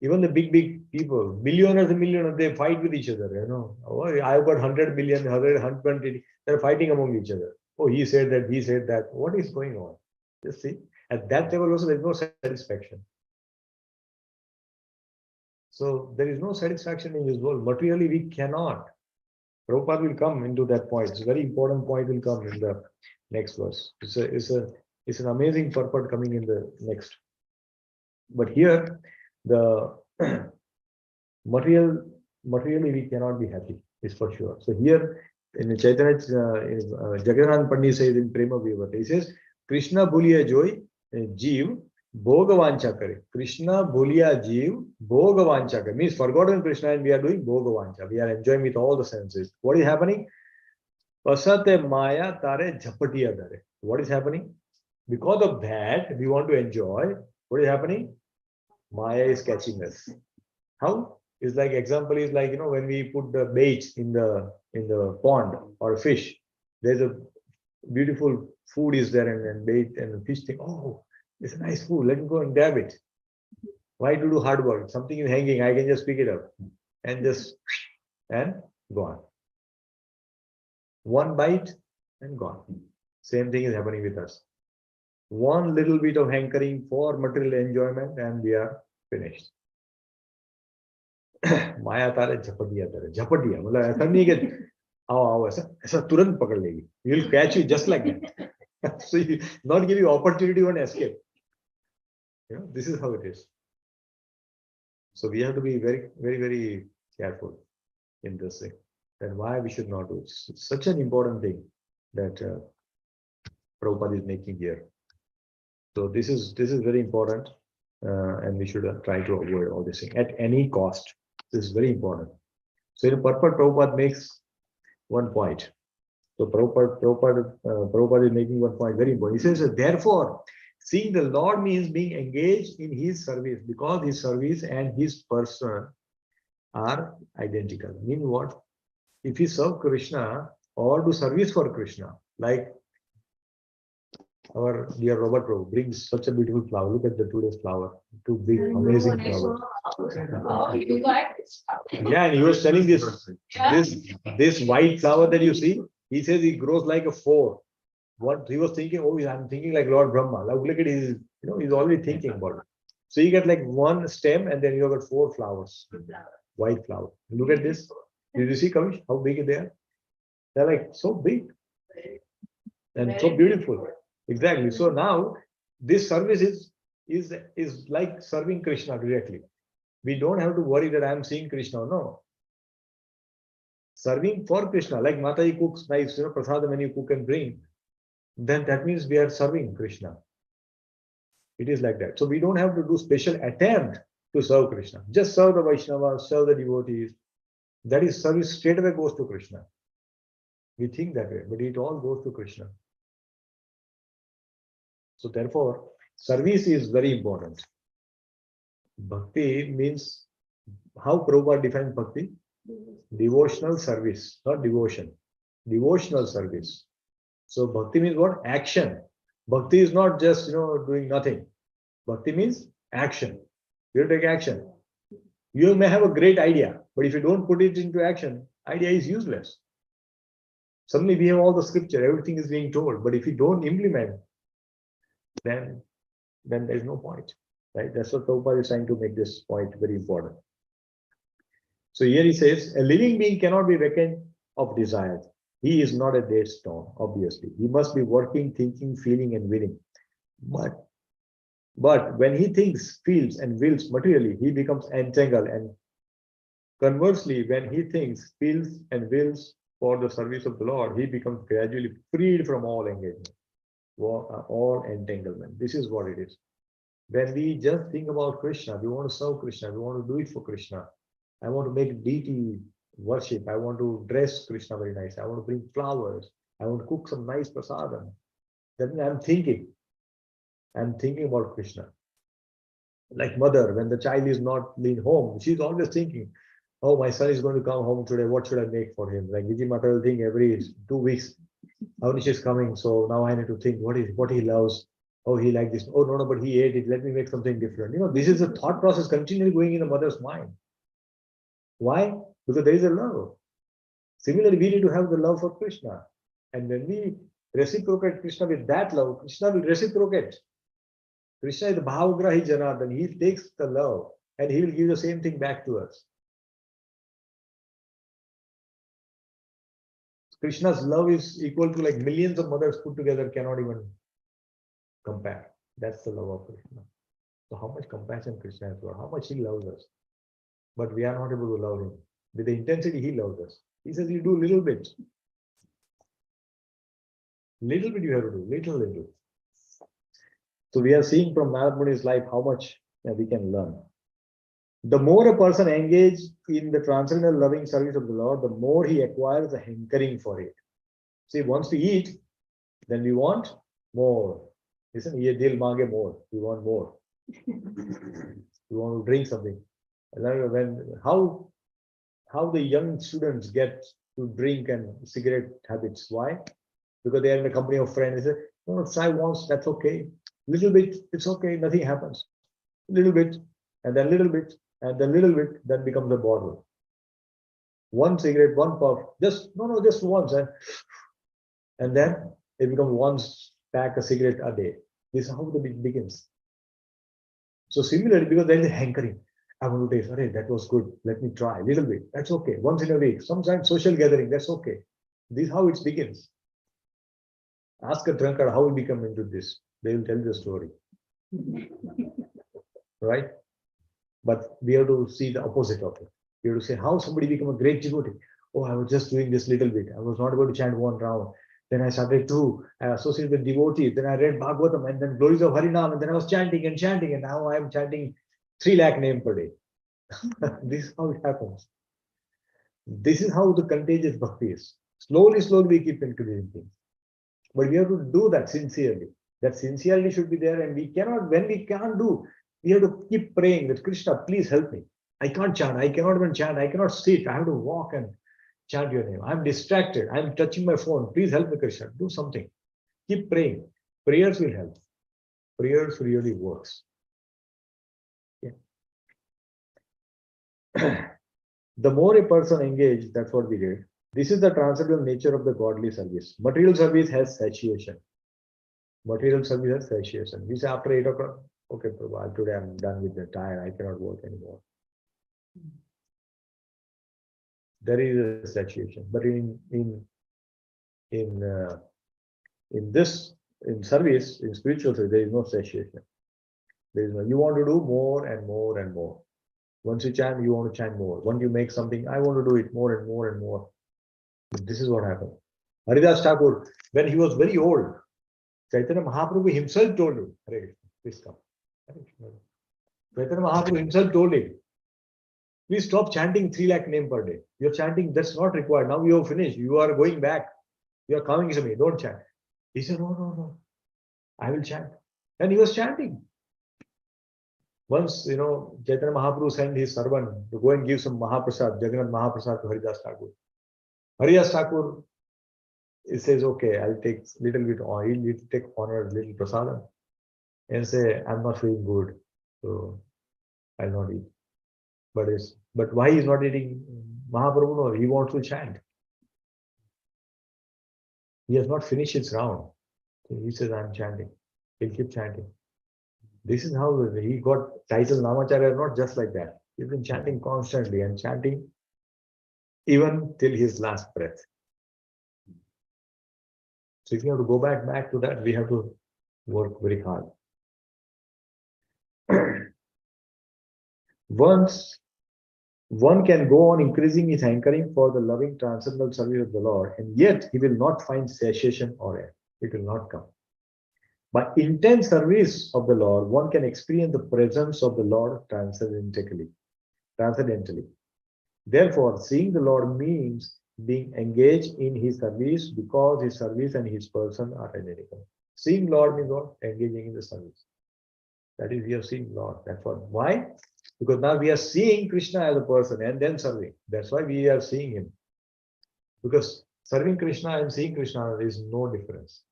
Even the big people, billionaires and millionaires, they fight with each other. Oh, I've got 100 million, 120. They're fighting among each other. Oh, he said that, he said that. What is going on? Just see, at that level also, there's no satisfaction. So there is no satisfaction in this world. Materially, we cannot. Prabhupada will come into that point. It's a very important point will come in the next verse. It's an amazing purport coming in the next. But here, the materially we cannot be happy, is for sure. So here in the Chaitanya, Jagadanand Pandit says in Prema Vivata, he says, Krishna bhuliya joy, jeev, bhoga vancha kare. Krishna bhuliya jeev, bhoga vancha kare. Means forgotten Krishna and we are doing bhoga vancha. We are enjoying with all the senses. What is happening? Pasate maya tare jhapatiya dare. What is happening? Because of that, we want to enjoy. What is happening? Maya is catching us. How? It's like example is like when we put the bait in the pond or a fish. There's a beautiful food is there and bait and the fish think, oh, it's a nice food. Let me go and grab it. Why to do hard work? Something is hanging. I can just pick it up and go on. One bite and gone. Same thing is happening with us. One little bit of hankering for material enjoyment and we are finished. Maya tare jhapatiya tare. Jhapatiya. मतलब ऐसा नहीं कि आओ ऐसा तुरंत पकड़ लेगी. Will catch you just like that. So you not give you opportunity to escape. This is how it is. So we have to be very, very, very careful in this thing. And why we should not do it. It's such an important thing that Prabhupada is making here. So this is very important, and we should try to avoid all this thing at any cost. This is very important. So in purport, Prabhupada makes one point. So Prabhupada is making one point very important. He says, therefore, seeing the Lord means being engaged in his service, because his service and his person are identical. Mean what? If you serve Krishna or do service for Krishna, like our dear Robert Prabhu brings such a beautiful flower. Look at the today's flower. Two big, amazing flowers. Yeah, and he was telling this white flower that you see, he says it grows like a 4. What he was thinking, oh, I'm thinking like Lord Brahma. Now look at it, he's already thinking about it. So you get like one stem and then you have got 4 flowers, white flower. Look at this. Did you see, Kavish, how big they are? They're like so big and so beautiful. Exactly. So now this service is like serving Krishna directly. We don't have to worry that I'm seeing Krishna. No. Serving for Krishna, like Mataji cooks nice, prasadam when you cook and bring, then that means we are serving Krishna. It is like that. So we don't have to do special attempt to serve Krishna. Just serve the Vaishnavas, serve the devotees. That is service straight away goes to Krishna. We think that way, but it all goes to Krishna. So therefore, service is very important. Bhakti means, how Prabhupada defines bhakti? Devotional service, not devotion. Devotional service. So bhakti means what? Action. Bhakti is not just doing nothing. Bhakti means action. You take action. You may have a great idea, but if you don't put it into action, idea is useless. Suddenly we have all the scripture, everything is being told, but if you don't implement, then there is no point. Right? That's what Prabhupada is trying to make this point very important. So here he says, a living being cannot be reckoned of desires. He is not a dead stone, obviously. He must be working, thinking, feeling, and willing. But when he thinks, feels, and wills materially, he becomes entangled. And conversely, when he thinks, feels, and wills for the service of the Lord, he becomes gradually freed from all engagement, all entanglement. This is what it is. When we just think about Krishna, we want to serve Krishna, we want to do it for Krishna. I want to make deity worship. I want to dress Krishna very nice. I want to bring flowers. I want to cook some nice prasadam. Then I'm thinking about Krishna. Like mother, when the child is not in home, she's always thinking, oh, my son is going to come home today. What should I make for him? Like Vijay Mata will think every 2 weeks, Avnish is coming. So now I need to think what he loves. Oh, he likes this. Oh, no, but he ate it. Let me make something different. This is a thought process continually going in the mother's mind. Why? Because there is a love. Similarly, we need to have the love for Krishna. And when we reciprocate Krishna with that love, Krishna will reciprocate. Krishna is the Bhavagrahi Janardhan. He takes the love and he will give the same thing back to us. Krishna's love is equal to like millions of mothers put together, cannot even compare. That's the love of Krishna. So how much compassion Krishna has got, how much he loves us. But we are not able to love him. With the intensity he loves us. He says you do a little bit. Little bit you have to do, little. So we are seeing from Narad Muni's life how much we can learn. The more a person engaged in the transcendental loving service of the Lord, the more he acquires a hankering for it. See, once we eat, then we want more. Listen, ye dil mange more. We want more. We want to drink something. How the young students get to drink and cigarette habits? Why? Because they are in the company of friends. They say, no, try once, that's okay. Little bit, it's okay, nothing happens. Little bit, and then little bit, and then little bit, then becomes a bottle. One cigarette, one puff, just once, and then it becomes one pack a cigarette a day. This is how it begins. So similarly, because there is a hankering, I want to taste, okay, that was good, let me try a little bit, that's okay, once in a week, sometimes social gathering, that's okay. This is how it begins. Ask a drunkard how he become into this. They will tell you the story. Right? But we have to see the opposite of it. We have to say how somebody become a great devotee. Oh, I was just doing this little bit. I was not able to chant one round. Then I started to associate with devotees. Then I read Bhagavatam and then glories of Harinam. And then I was chanting. And now I am chanting 3 lakh names per day. This is how it happens. This is how the contagious bhakti is. Slowly we keep increasing things. But we have to do that sincerely. That sincerity should be there, and we cannot, when we can't do, we have to keep praying that Krishna, please help me. I can't chant, I cannot even chant, I cannot sit, I have to walk and chant your name. I'm distracted, I'm touching my phone. Please help me, Krishna. Do something. Keep praying. Prayers will help. Prayers really works. Yeah. The more a person engaged, that's what we did. This is the transcendental nature of the godly service. Material service has satiation. Material service has satiation. We say after 8 o'clock, okay, Prabhu, today I'm done with the tired, I cannot work anymore. There is a satiation. But in service, in spiritual service, there is no satiation. There is no, you want to do more and more and more. Once you chant, you want to chant more. Once you make something, I want to do it more and more and more. This is what happened. Haridas Thakur, when he was very old, Chaitanya Mahaprabhu himself told him, Hare Krishna, please come. Chaitanya Mahaprabhu himself told him, please stop chanting 3 lakh names per day. You're chanting, that's not required. Now you have finished. You are going back. You are coming to me. Don't chant. He said, no. I will chant. And he was chanting. Once, Chaitanya Mahaprabhu sent his servant to go and give some Mahaprasad, Jagannath Mahaprasad to Haridas Thakur. Haridas Thakur, he says, okay, I'll take little bit oil, he'll take honor, little prasadam, and say, I'm not feeling good, so I'll not eat. But why he's not eating? Mahaprabhu, no, he wants to chant. He has not finished his round. So he says, I'm chanting. He'll keep chanting. This is how he got title Namacharya, not just like that. He's been chanting constantly and chanting even till his last breath. So if you have to go back to that, we have to work very hard. Once one can go on increasing his hankering for the loving transcendental service of the Lord, and yet he will not find satiation or end. It will not come. By intense service of the Lord, one can experience the presence of the Lord transcendentally. Therefore, seeing the Lord means being engaged in his service because his service and his person are identical. Seeing Lord means what? Engaging in the service. That is, we are seeing Lord. That's what. Why? Because now we are seeing Krishna as a person and then serving. That's why we are seeing him. Because serving Krishna and seeing Krishna is no difference.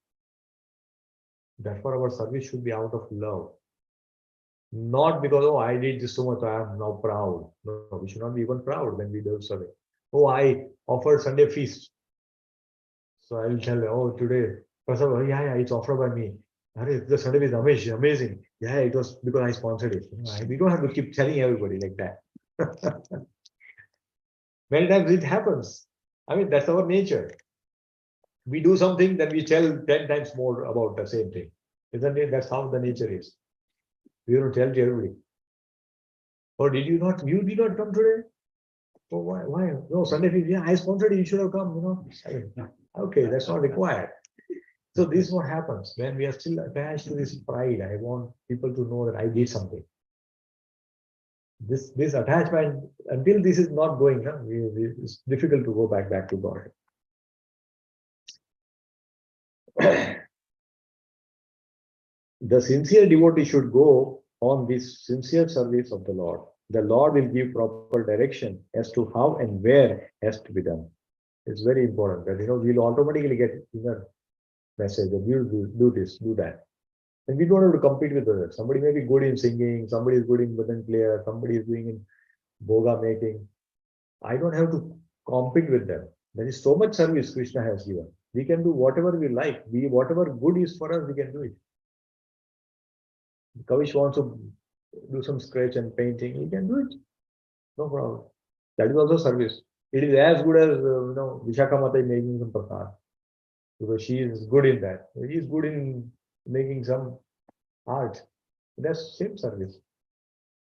Therefore, our service should be out of love. Not because, oh, I did this so much, I am now proud. No, we should not be even proud when we do serving. Oh, I offered Sunday feast. So I will tell, oh, today, yeah, it's offered by me. The Sunday is amazing. Yeah, it was because I sponsored it. We don't have to keep telling everybody like that. Many times it happens. I mean, that's our nature. We do something, then we tell 10 times more about the same thing. Isn't it? That's how the nature is. We don't tell to everybody. Or you did not come today? Oh, why? No, Sunday feast. Yeah, I sponsored it. You should have come, Okay, that's not required. So this is what happens when we are still attached to this pride. I want people to know that I did something. This attachment, until this is not going, it's difficult to go back to God. The sincere devotee should go on this sincere service of the Lord. The Lord will give proper direction as to how and where has to be done. It's very important that we'll automatically get inner message that you do this, do that. And we don't have to compete with others. Somebody may be good in singing, somebody is good in button player, somebody is doing in boga making. I don't have to compete with them. There is so much service Krishna has given. We can do whatever we like. Whatever good is for us, we can do it. Kavish wants to do some scratch and painting, he can do it. No problem. That is also service. It is as good as Vishakha Mata making some prasad. Because she is good in that. He is good in making some art. That's same service.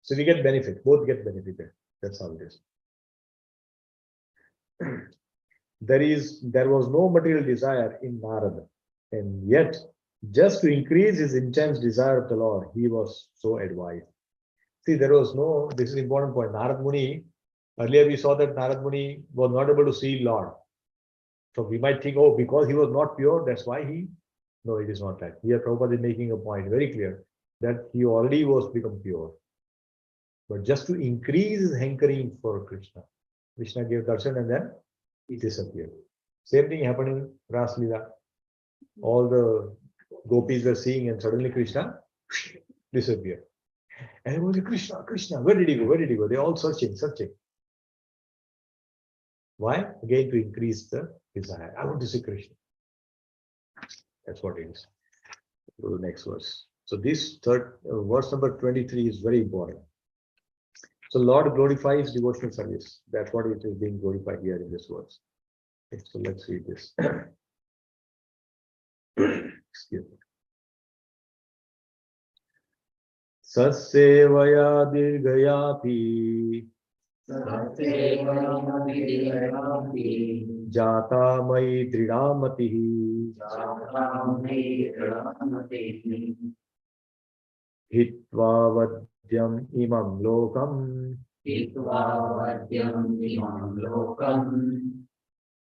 So we get benefit, both get benefited. That's how it is. There was no material desire in Narada, and yet, just to increase his intense desire of the Lord, he was so advised. See, this is an important point. Narad Muni, earlier we saw that Narad Muni was not able to see Lord. So we might think, oh, because he was not pure, that's why no, it is not that. Here Prabhupada is making a point very clear that he already was become pure. But just to increase his hankering for Krishna, Krishna gave darshan and then he disappeared. Same thing happened in Ras Leela. All the gopis were seeing and suddenly Krishna disappeared. And it was Krishna, where did he go? Where did he go? They're all searching. Why? Again, to increase the desire. I want to see Krishna. That's what it is. Go to the next verse. So this verse number 23 is very important. So Lord glorifies devotional service. That's what it is being glorified here in this verse. Okay, so let's read this. Excuse me. Satsevaya dirgayapi Jata mai dridamatihi Hitva vadyam imam lokam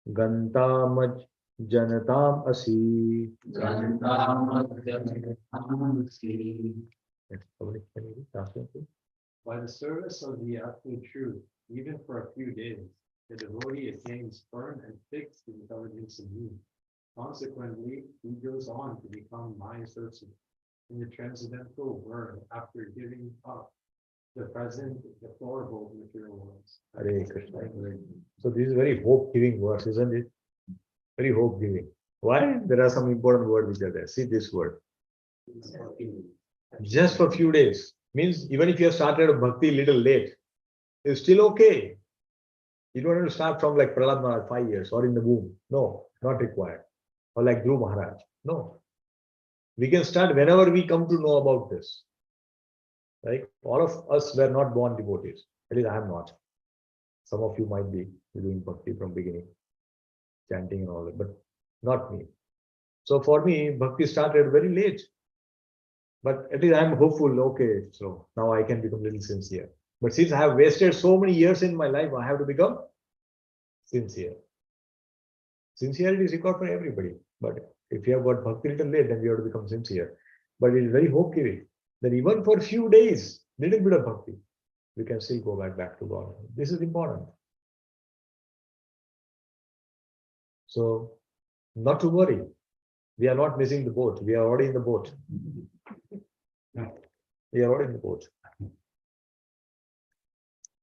Gantamaj janatam asi. By the service of the absolute truth, even for a few days, the devotee attains firm and fixed intelligence in me. Consequently, he goes on to become my associate in the transcendental world after giving up the present deplorable material worlds. Hare Krishna. So this is very hope-giving verse, isn't it? Very hope-giving. Why? There are some important words which are there. See this word. Just for a few days. Means even if you have started a bhakti little late, it's still okay. You don't have to start from like Prahlad Maharaj 5 years or in the womb. No, not required. or like Guru Maharaj. No. We can start whenever we come to know about this. Right? All of us were not born devotees. At least I am not. Some of you might be doing bhakti from beginning, chanting and all that, but not me. So for me, bhakti started very late. But at least I am hopeful, okay, so now I can become a little sincere. But since I have wasted so many years in my life, I have to become sincere. Sincerity is required for everybody. But if you have got bhakti little late, then you have to become sincere. But it is very hope-giving that even for a few days, little bit of bhakti, we can still go back to God. This is important. So, not to worry. We are not missing the boat. We are already in the boat. We are already in the boat.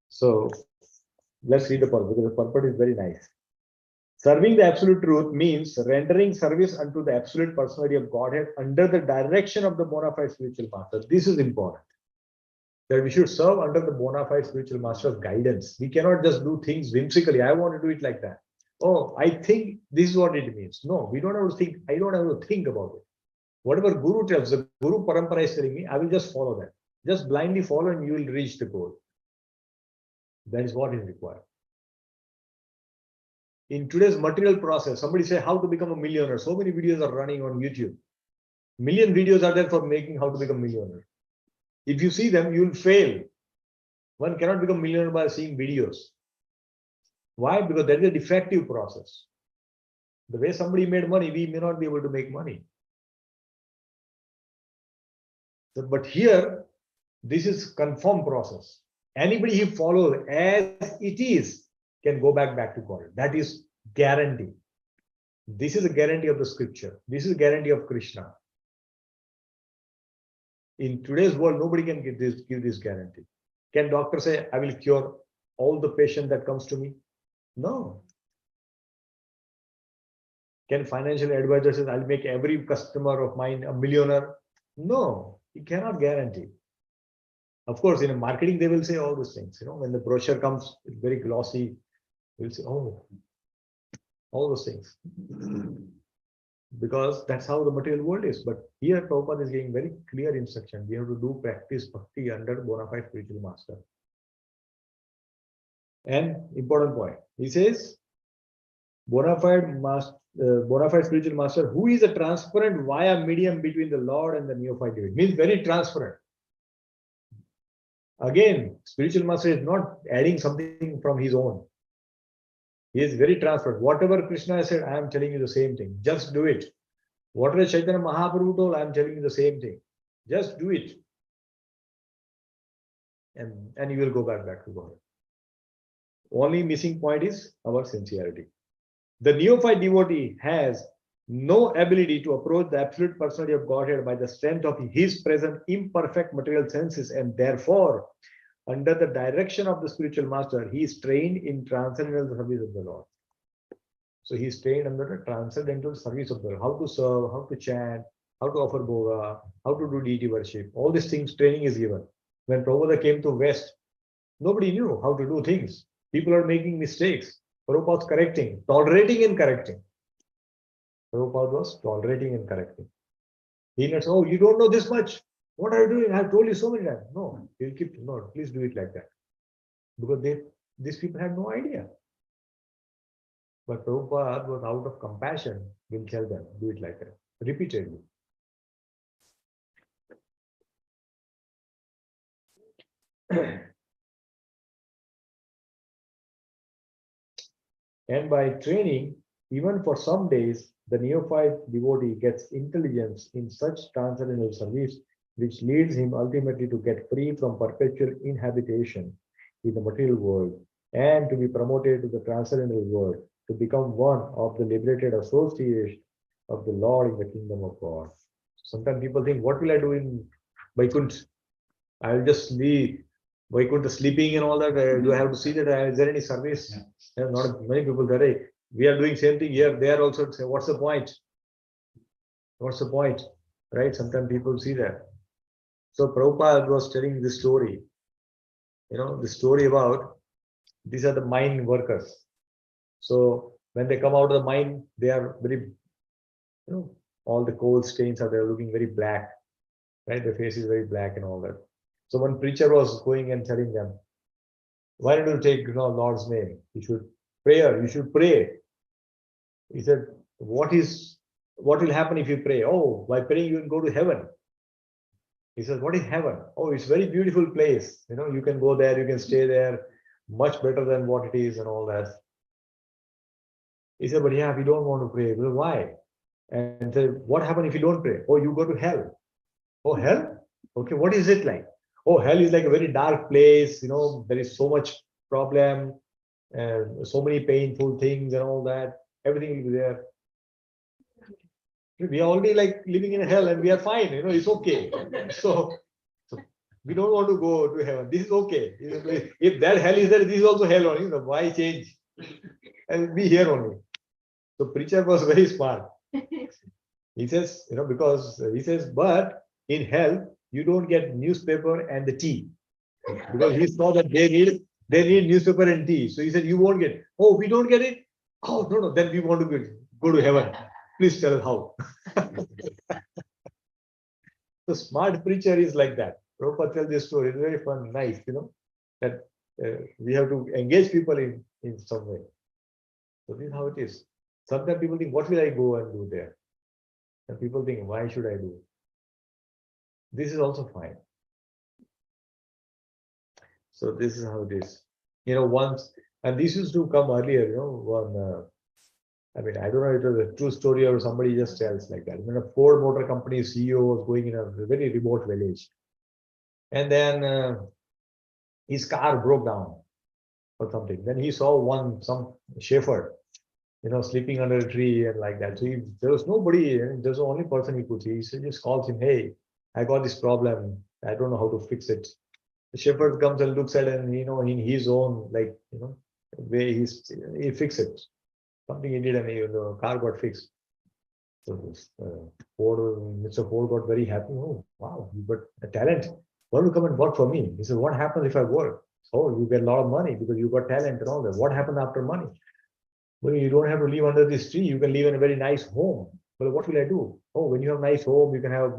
So, let's read the purport, because the purport is very nice. Serving the absolute truth means rendering service unto the absolute personality of Godhead under the direction of the bona fide spiritual master. This is important. That we should serve under the bona fide spiritual master's guidance. We cannot just do things whimsically. I want to do it like that. Oh, I think this is what it means. No, we don't have to think. I don't have to think about it. Whatever Guru tells, the Guru Parampara is telling me, I will just follow that. Just blindly follow and you will reach the goal. That is what is required. In today's material process, somebody say how to become a millionaire. So many videos are running on YouTube. Million videos are there for making how to become a millionaire. If you see them, you will fail. One cannot become a millionaire by seeing videos. Why? Because that is a defective process. The way somebody made money, we may not be able to make money. So, but here, this is confirmed process. Anybody who follows as it is can go back to God. That is guarantee. This is a guarantee of the scripture. This is a guarantee of Krishna. In today's world, nobody can give this guarantee. Can doctor say, I will cure all the patient that comes to me? No. Can financial advisor say, I'll make every customer of mine a millionaire? No, he cannot guarantee. Of course, in a marketing, they will say all those things. You know, when the brochure comes, it's very glossy. We'll say, oh, all those things. Because that's how the material world is. But here, Prabhupada is giving very clear instruction. We have to do practice bhakti under bona fide spiritual master. And important point, he says, bona fide spiritual master, who is a transparent via medium between the Lord and the neophyte devotee. Means very transparent. Again, spiritual master is not adding something from his own. He is very transparent. Whatever Krishna has said, I am telling you the same thing. Just do it. Whatever Chaitanya Mahaprabhu told, I am telling you the same thing. Just do it. And you will go back to God. Only missing point is our sincerity. The neophyte devotee has no ability to approach the absolute personality of Godhead by the strength of his present imperfect material senses, and therefore, under the direction of the spiritual master, he is trained in transcendental service of the Lord. So he is trained under the transcendental service of the Lord. How to serve, how to chant, how to offer bhoga, how to do deity worship. All these things, training is given. When Prabhupada came to West, nobody knew how to do things. People are making mistakes. Prabhupada was correcting, tolerating and correcting. Prabhupada was tolerating and correcting. He not say, oh, you don't know this much. What are you doing? I have told you so many times. No, he'll keep, no, please do it like that. Because these people had no idea. But Prabhupada was out of compassion, will tell them, do it like that, repeatedly. And by training, even for some days, the neophyte devotee gets intelligence in such transcendental service, which leads him ultimately to get free from perpetual inhabitation in the material world and to be promoted to the transcendental world, to become one of the liberated associates of the Lord in the kingdom of God. Sometimes people think, what will I do in Vaikuntha? I'll just leave Vaikuntha sleeping and all that. Do I have to see that? Is there any service? Yeah. Not many people that hey, we are doing same thing here. They are also say, what's the point? What's the point? Right? Sometimes people see that. So Prabhupada was telling this story. You know, the story about these are the mine workers. So when they come out of the mine, they are very all the coal stains are there looking very black, right? The face is very black and all that. So one preacher was going and telling them, why don't you take Lord's name? You should pray. He said, what will happen if you pray? Oh, by praying you will go to heaven. He says, what is heaven? Oh, it's a very beautiful place. You can go there, you can stay there, much better than what it is and all that. He said, but yeah, we don't want to pray. Well, why? And said, what happens if you don't pray? Oh, you go to hell. Oh, hell? Okay, what is it like? Oh, hell is like a very dark place. There is so much problem and so many painful things and all that. Everything will be there. We are already like living in hell and we are fine. It's okay. So we don't want to go to heaven. This is okay. If that hell is there, this is also hell only. Why change? And be here only. So preacher was very smart. He says, because he says, but in hell, you don't get newspaper and the tea. Because he saw that they need newspaper and tea. So he said, you won't get it. Oh, we don't get it? Oh, no, then we want to go to heaven. Please tell us how. The smart preacher is like that. Prabhupada tells this story. It's very fun, nice, that we have to engage people in some way. So this is how it is. Sometimes people think, what will I go and do there? And people think, why should I do it? This is also fine. So this is how it is. Once, and this used to come earlier, one, I don't know if it was a true story or somebody just tells like that. When a Ford Motor Company CEO was going in a very remote village. And then his car broke down or something. Then he saw some shepherd, sleeping under a tree and like that. So there was nobody, there's the only person he could see. So he just calls him, hey, I got this problem. I don't know how to fix it. The shepherd comes and looks at it and, in his own, way he fixes it. Something he did and the car got fixed. So Mr. Ford got very happy. Oh, wow, you got a talent. Why don't you come and work for me? He said, what happens if I work? Oh, you get a lot of money because you got talent and all that. What happens after money? Well, you don't have to live under this tree. You can live in a very nice home. Well, what will I do? Oh, when you have a nice home, you can have,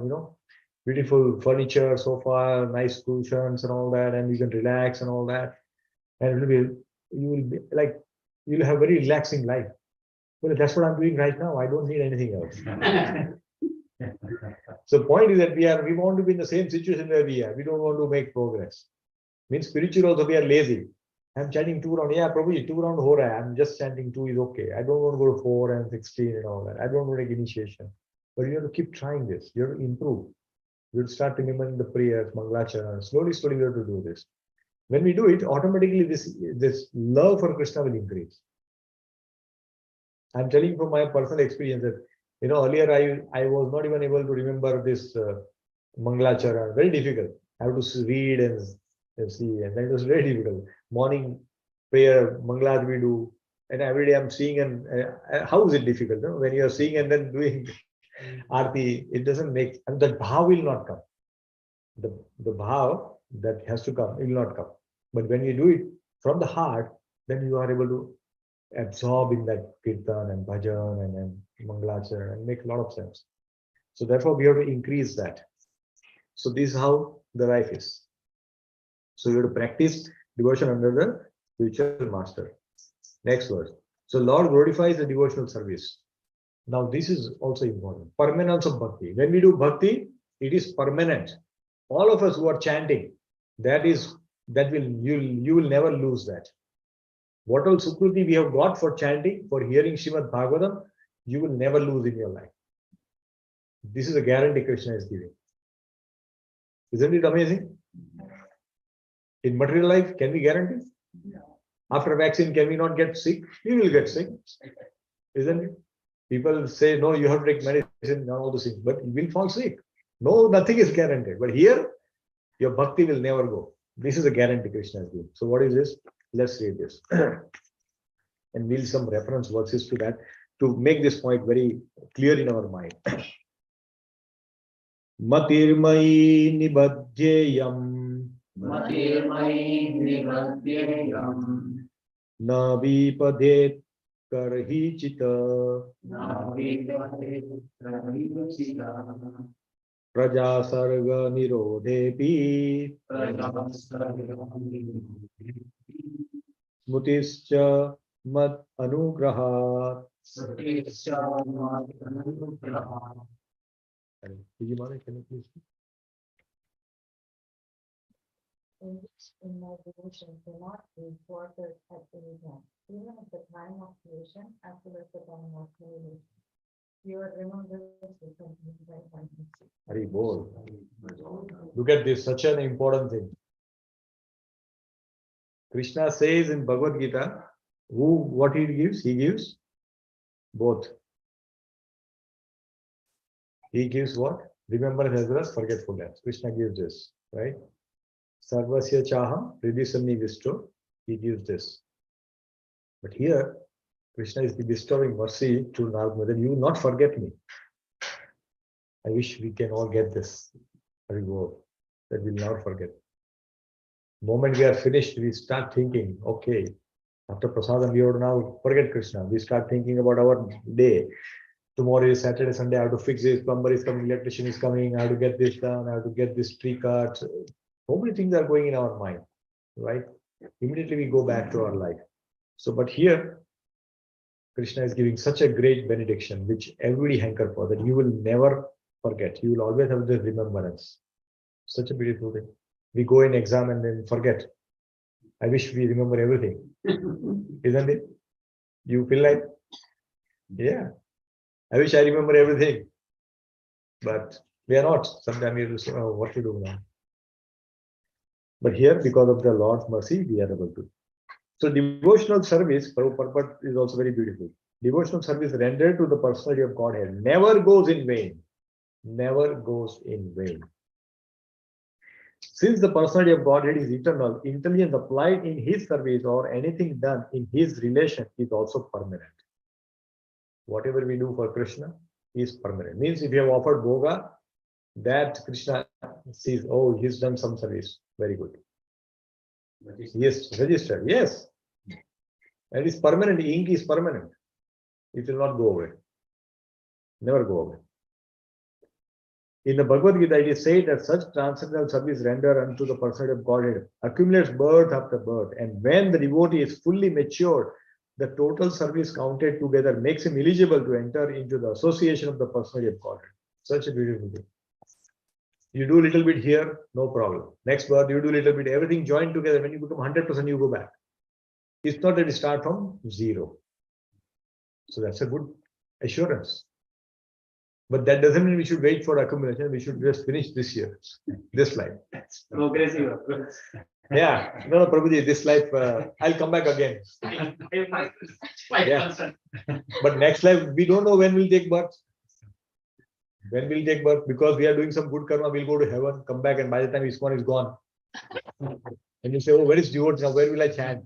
beautiful furniture, sofa, nice cushions and all that, and you can relax and all that. And you'll have a very relaxing life. Well, that's what I'm doing right now. I don't need anything else. So the point is that we want to be in the same situation where we are. We don't want to make progress. Means spiritual also we are lazy. I'm chanting 2 rounds. Yeah, probably 2 rounds ho raha hai. I'm just chanting 2 is okay. I don't want to go to 4 and 16 and all that. I don't want to take initiation. But you have to keep trying this. You have to improve. You have to start remembering the prayers, Mangalacharana. Slowly, we have to do this. When we do it, automatically this love for Krishna will increase. I'm telling from my personal experience that, earlier I was not even able to remember this Mangalacharana. Very difficult. I have to read and see, and that was very difficult. Morning prayer, Mangalat we do, and every day I'm seeing, and how is it difficult? When you are seeing and then doing Aarti, it doesn't make, and that bhav will not come. The bhav that has to come will not come. But when you do it from the heart, then you are able to absorb in that kirtan and bhajan and mangalacharana and make a lot of sense. So therefore we have to increase that. So this is how the life is. So you have to practice devotion under the spiritual master. Next verse. So Lord glorifies the devotional service. Now this is also important. Permanence of bhakti. When we do bhakti, it is permanent. All of us who are chanting, you will never lose that. What all Sukruti we have got for chanting, for hearing Srimad Bhagavatam, you will never lose in your life. This is a guarantee Krishna is giving. Isn't it amazing? In material life, can we guarantee? After vaccine, can we not get sick? We will get sick. Isn't it? People say, no, you have to take medicine, all those things, but you will fall sick. No, nothing is guaranteed. But here, your bhakti will never go. This is a guarantee Krishna is giving. So what is this? Let's read this. And we'll some reference verses to that to make this point very clear in our mind. Matirmai nibadhyeyam. Matirmai nibadhyeyam. Na vipadet karhi chita praja sarga nirodhepi smutischa mad anugrahat. Vijay, can you please? In my devotion cannot be thwarted at any time, even at the time of creation as well as the time of creation. Your remembrance will continue by fantasy. Hari Bol. Look at this, such an important thing. Krishna says in Bhagavad Gita, what he gives? He gives both. He gives what? Remembrance as well as forgetfulness. Krishna gives this, right? Sarvasya chaham hridhi visto. He gives this. But here, Krishna is bestowing mercy to Narmada. That you will not forget me. I wish we can all get this. Hari Bol. That we will not forget. The moment we are finished, we start thinking, okay, after prasadam, we have to now forget Krishna. We start thinking about our day. Tomorrow is Saturday, Sunday, I have to fix this, plumber is coming, electrician is coming, I have to get this done, I have to get this tree cut. So many things are going in our mind, right? Immediately we go back to our life. So, but here, Krishna is giving such a great benediction, which everybody hanker for, that you will never forget. You will always have the remembrance. Such a beautiful thing. We go in exam and then forget. I wish we remember everything. Isn't it? You feel like, yeah, I wish I remember everything. But we are not. Sometimes we will say, oh, what to do now? But here, because of the Lord's mercy, we are able to. So devotional service, purport is also very beautiful. Devotional service rendered to the personality of Godhead never goes in vain. Never goes in vain. Since the personality of Godhead is eternal, intelligence applied in his service or anything done in his relation is also permanent. Whatever we do for Krishna is permanent. Means if you have offered Bhoga, that Krishna sees, oh, he's done some service. Very good. Yes, registered. Yes. And it's permanent. Ink is permanent. It will not go away. Never go away. In the Bhagavad Gita, it is said that such transcendental service rendered unto the personality of Godhead accumulates birth after birth. And when the devotee is fully matured, the total service counted together makes him eligible to enter into the association of the personality of Godhead. Such a beautiful thing. You do a little bit here, no problem. Next birth, you do a little bit, everything joined together. When you become 100%, you go back. It's not that you start from zero. So that's a good assurance. But that doesn't mean we should wait for accumulation. We should just finish this year, this life. Progressive. Yeah, no, Prabhuji, this life, I'll come back again. Yeah. But next life, we don't know when we'll take birth. When we'll take birth, because we are doing some good karma, we'll go to heaven, come back, and by the time ISKCON is gone. And you say, oh, where is devotee now? Where will I chant?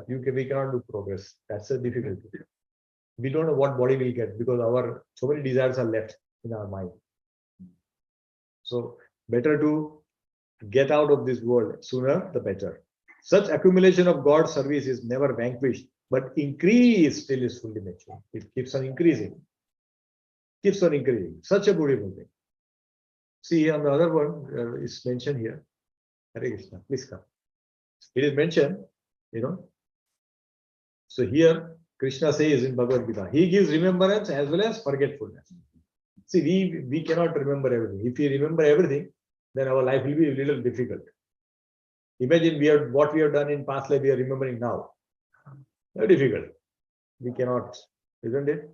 We cannot do progress. That's a difficulty. We don't know what body we'll get because so many desires are left in our mind. So better to get out of this world sooner the better. Such accumulation of God's service is never vanquished, but increased till is fully mature. It keeps on increasing. Keeps on increasing. Such a beautiful thing. See, on the other one is mentioned here. Hare Krishna, please come. It is mentioned, So here Krishna says in Bhagavad Gita, he gives remembrance as well as forgetfulness. See, we cannot remember everything. If we remember everything, then our life will be a little difficult. Imagine what we have done in past life, we are remembering now. Very difficult. We cannot, isn't it?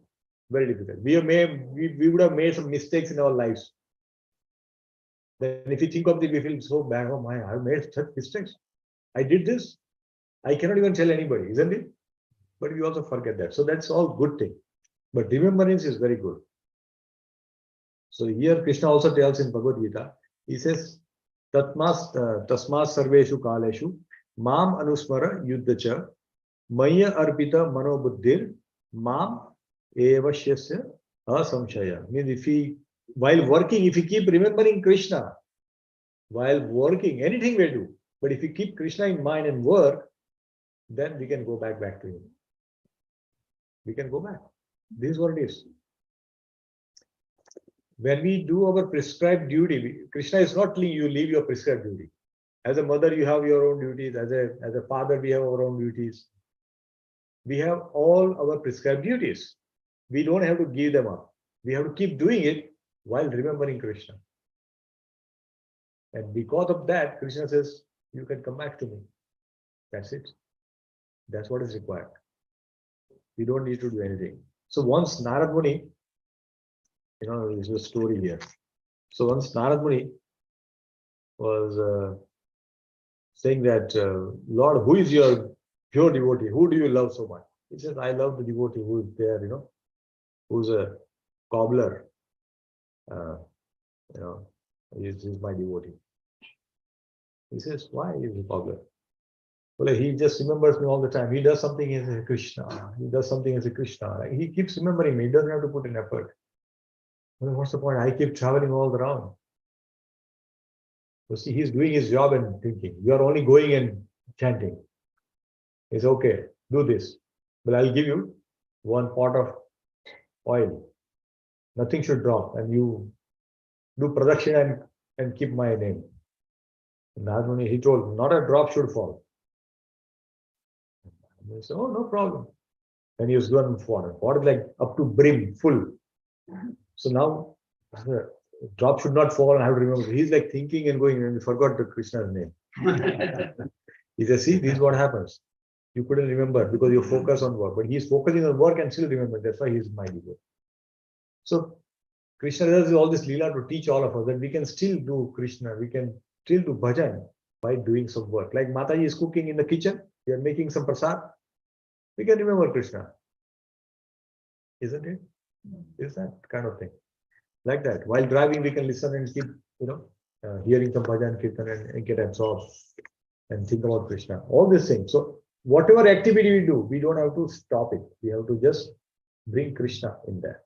Very difficult. We would have made some mistakes in our lives. Then if you think of it, we feel so bad. Oh my, I've made such mistakes. I did this. I cannot even tell anybody, isn't it? But we also forget that. So that's all good thing. But remembrance is very good. So here Krishna also tells in Bhagavad Gita, he says, tasmas sarveshu kaleshu mam anusmara yuddhacha maya arpita manobuddhir mam evashyasya asamshaya. Means while working, if you keep remembering Krishna, while working, anything we do, but if you keep Krishna in mind and work, then we can go back to him. we can go back. This is what it is. When we do our prescribed duty, Krishna is not telling you leave your prescribed duty. As a mother, you have your own duties. As a father, we have our own duties. We have all our prescribed duties. We don't have to give them up. We have to keep doing it while remembering Krishna. And because of that, Krishna says, you can come back to me. That's it. That's what is required. We don't need to do anything. So once Narad Muni, there's a story here. So once Narad Muni was saying that, Lord, who is your pure devotee? Who do you love so much? He says, I love the devotee who is there, who's a cobbler. He's my devotee. He says, why is he cobbler? Well, he just remembers me all the time. He does something as a Krishna. He does something as a Krishna. Like, he keeps remembering me. He doesn't have to put in effort. Well, what's the point? I keep traveling all around. You see, he's doing his job and thinking. You are only going and chanting. It's okay. Do this. But I'll give you one pot of oil. Nothing should drop. And you do production and keep my name. And that's when he told, not a drop should fall. And they said, oh, no problem. And he was going for water like up to brim, full. So now the drop should not fall, and I have to remember. He's like thinking and going, and he forgot the Krishna's name. He says, see, this is what happens. You couldn't remember because you focus on work. But he's focusing on work and still remember. That's why he's my devotee. So Krishna does all this lila to teach all of us that we can still do Krishna, we can still do bhajan by doing some work. Like Mataji is cooking in the kitchen, we are making some prasad. We can remember Krishna. Isn't it? Is that kind of thing? Like that. While driving, we can listen and keep, hearing some bhajan, kirtan and get absorbed and think about Krishna. All these things. So whatever activity we do, we don't have to stop it. We have to just bring Krishna in there.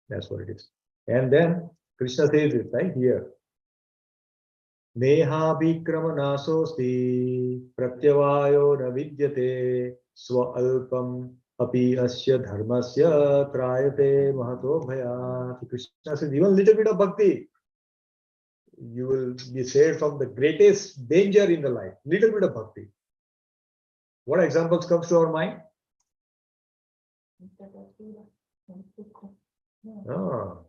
That's what it is. And then Krishna says it right here. Neha vikrama nasosti pratyavayo navidyate swa alpam api asya dharmasya trayate mahato bhayat. Krishna says, even little bit of bhakti, you will be saved from the greatest danger in the life. Little bit of bhakti. What examples comes to our mind?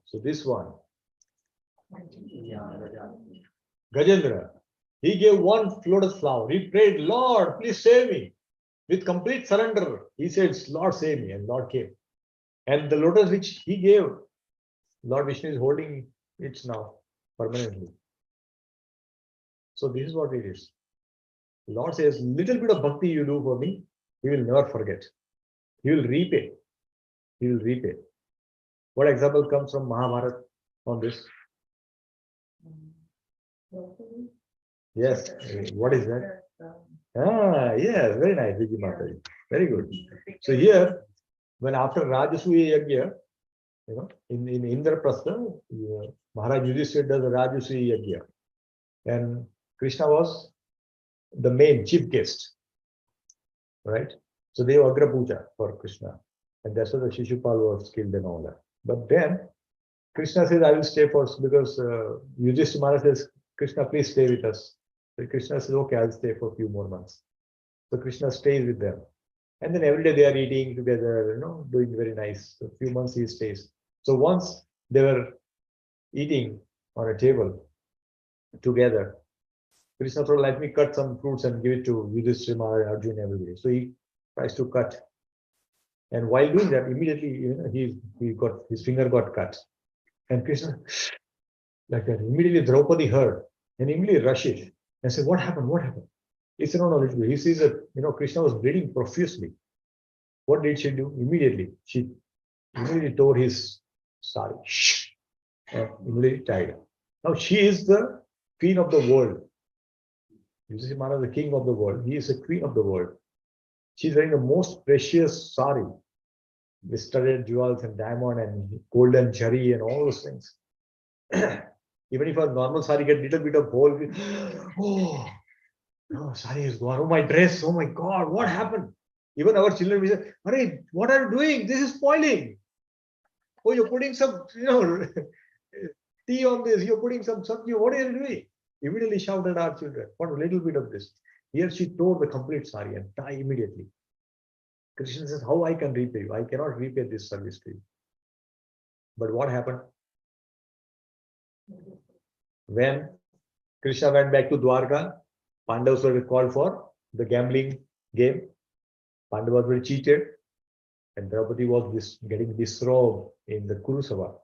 So this one. Gajendra. He gave one lotus flower. He prayed, Lord, please save me. With complete surrender, he said, Lord, save me. And Lord came. And the lotus which he gave, Lord Vishnu is holding it now permanently. So this is what it is. Lord says, little bit of bhakti you do for me, he will never forget. He will repay. He will repay. What example comes from Mahabharata on this? Yes. What is that? Yes, very nice, Vijay Mataji. Very good. So here, when after Rajasuya Yajna, in Indraprastha, Maharaj Yudhishthira does the Rajasuya Yajna. And Krishna was the main chief guest. Right? So they have Agra Puja for Krishna. And that's why the Shishupal was killed and all that. But then Krishna says, I will stay first because Yudhishthira Maharaj says, Krishna, please stay with us. So Krishna says, okay, I'll stay for a few more months. So Krishna stays with them. And then every day they are eating together, doing very nice. So a few months he stays. So once they were eating on a table together, Krishna thought, let me cut some fruits and give it to Yudhishthira Maharaj, Arjuna, everybody. So he tries to cut. And while doing that, immediately, he got his finger got cut. And Krishna, like that, immediately Draupadi heard and immediately rushes and said, what happened? What happened? He said, no, he sees that, Krishna was bleeding profusely. What did she do? Immediately, she immediately tore his sari and immediately tied. Now she is the queen of the world. Yudhishthira Maharaj is the king of the world. He is the queen of the world. She's wearing the most precious sari with studded jewels and diamond and golden jari and all those things. Even if a normal sari gets a little bit of hole, oh, no, sari is gone. Oh, my dress. Oh my God, what happened? Even our children, we say, "Hare, what are you doing? This is spoiling. Oh, you're putting some, tea on this. You're putting some sabji. What are you doing?" Immediately shout at our children. What a little bit of this. Here she tore the complete sari and tie immediately. Krishna says, "How I can repay you? I cannot repay this service to you." But what happened? When Krishna went back to Dwarka, Pandavas were called for the gambling game. Pandavas were cheated, and Draupadi was getting disrobed in the Kurusava.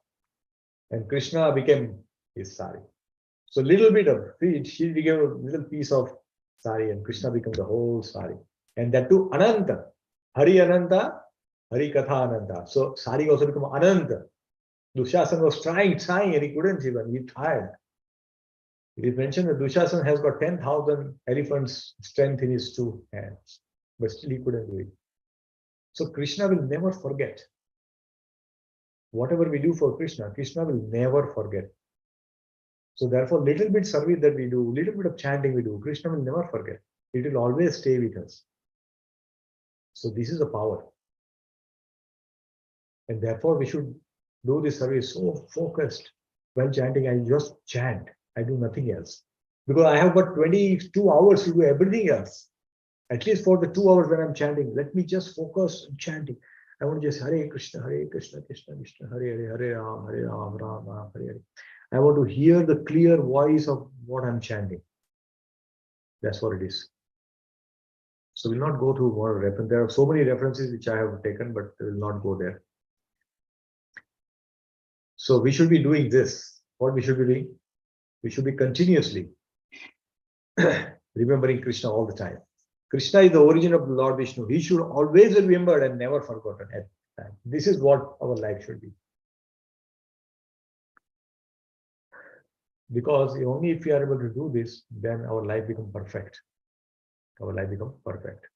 And Krishna became his sari. So little bit of she became a little piece of sari, and Krishna became the whole sari. And that too Ananta. Hari Ananta, Hari Katha Ananta. So sari also became Ananta. Dushasan was trying, and he couldn't even. He tried. It is mentioned that Dushasan has got 10,000 elephants' strength in his two hands, but still he couldn't do it. So Krishna will never forget. Whatever we do for Krishna, Krishna will never forget. So therefore, little bit service that we do, little bit of chanting we do, Krishna will never forget. It will always stay with us. So this is the power. And therefore, we should do this service so focused. While chanting, I just chant. I do nothing else. Because I have got 22 hours to do everything else. At least for the 2 hours when I'm chanting, let me just focus on chanting. I want to just Hare Krishna, Krishna Krishna, Hare Hare, Hare Ram, Ram Ram, Hare Hare. I want to hear the clear voice of what I'm chanting. That's what it is. So we'll not go through more references. There are so many references which I have taken, but I will not go there. So we should be doing this. What we should be doing? We should be continuously remembering Krishna all the time. Krishna is the origin of the Lord Vishnu. He should always be remembered and never forgotten at the time. This is what our life should be. Because only if we are able to do this, then our life becomes perfect. Our life becomes perfect.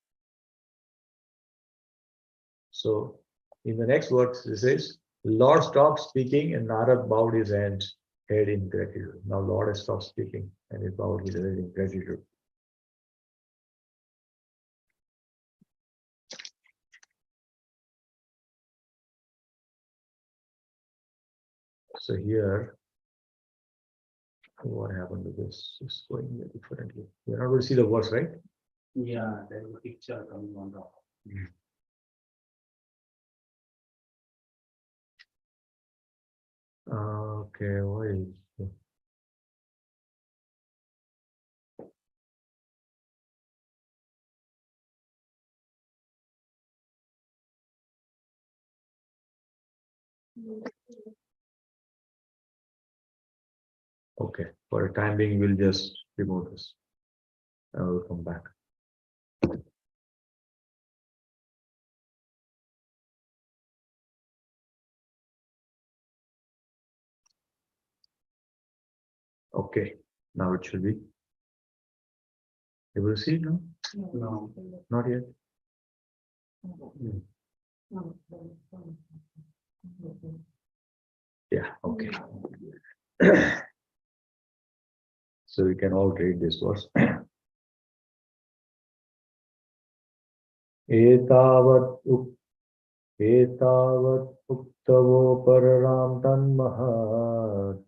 So, in the next verse, it says, Lord stopped speaking and Narad bowed his head in gratitude. Now, Lord has stopped speaking and he bowed his head in gratitude. So, here, what happened to this? It's going differently. We're not going to see the verse, right? Yeah, there is a picture coming on top. Okay, why is it? Okay, for the time being, we'll just remove this. I will come back. Okay, now it should be. You will see it now? No. Not yet. Yeah, okay. So we can all read this verse. Etavat uktavo pararam tanmahat.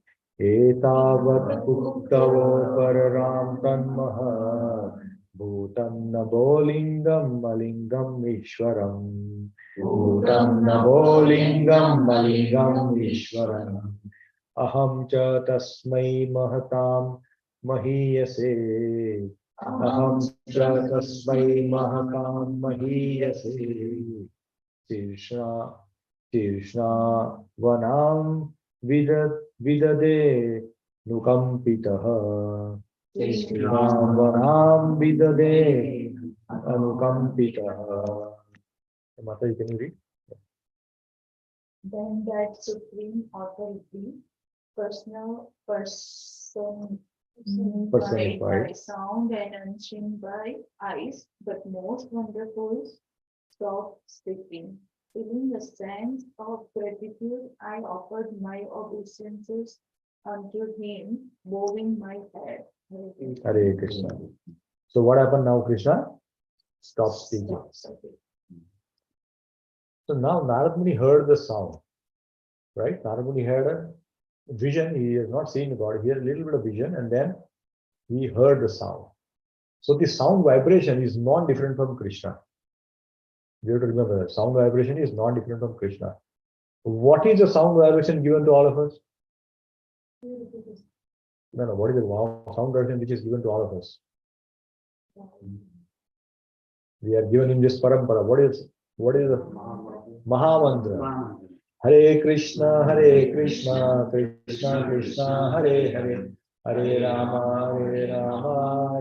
Etavat uktavo pararam tanmahat. Bhutam nabolingam malingam ishwaram. Bhutam nabolingam malingam ishwaram. Aham cha tasmai mahatam mahiyase. Aham cha tasmai mahatam mahiyase. Tirshna vanam vidade nukampitaha. Tirshna vanam vidade anukampitaha. Mataji, can you read? Then that supreme authority, personified by sound and unseen by eyes, but most wonderful, stopped speaking. Feeling the sense of gratitude, I offered my obeisances unto him, bowing my head. Hare Krishna. So what happened now, Krishna? Stop speaking. So now Narad Muni heard the sound, right? Narad Muni had a vision. He has not seen God. He had a little bit of vision, and then he heard the sound. So the sound vibration is non-different from Krishna. You have to remember that sound vibration is non-different from Krishna. What is the sound vibration given to all of us? No, no. What is the sound vibration which is given to all of us? We are given in this parampara. What is the Mahamantra? Hare Krishna, Krishna Krishna, Hare Hare, Hare Rama,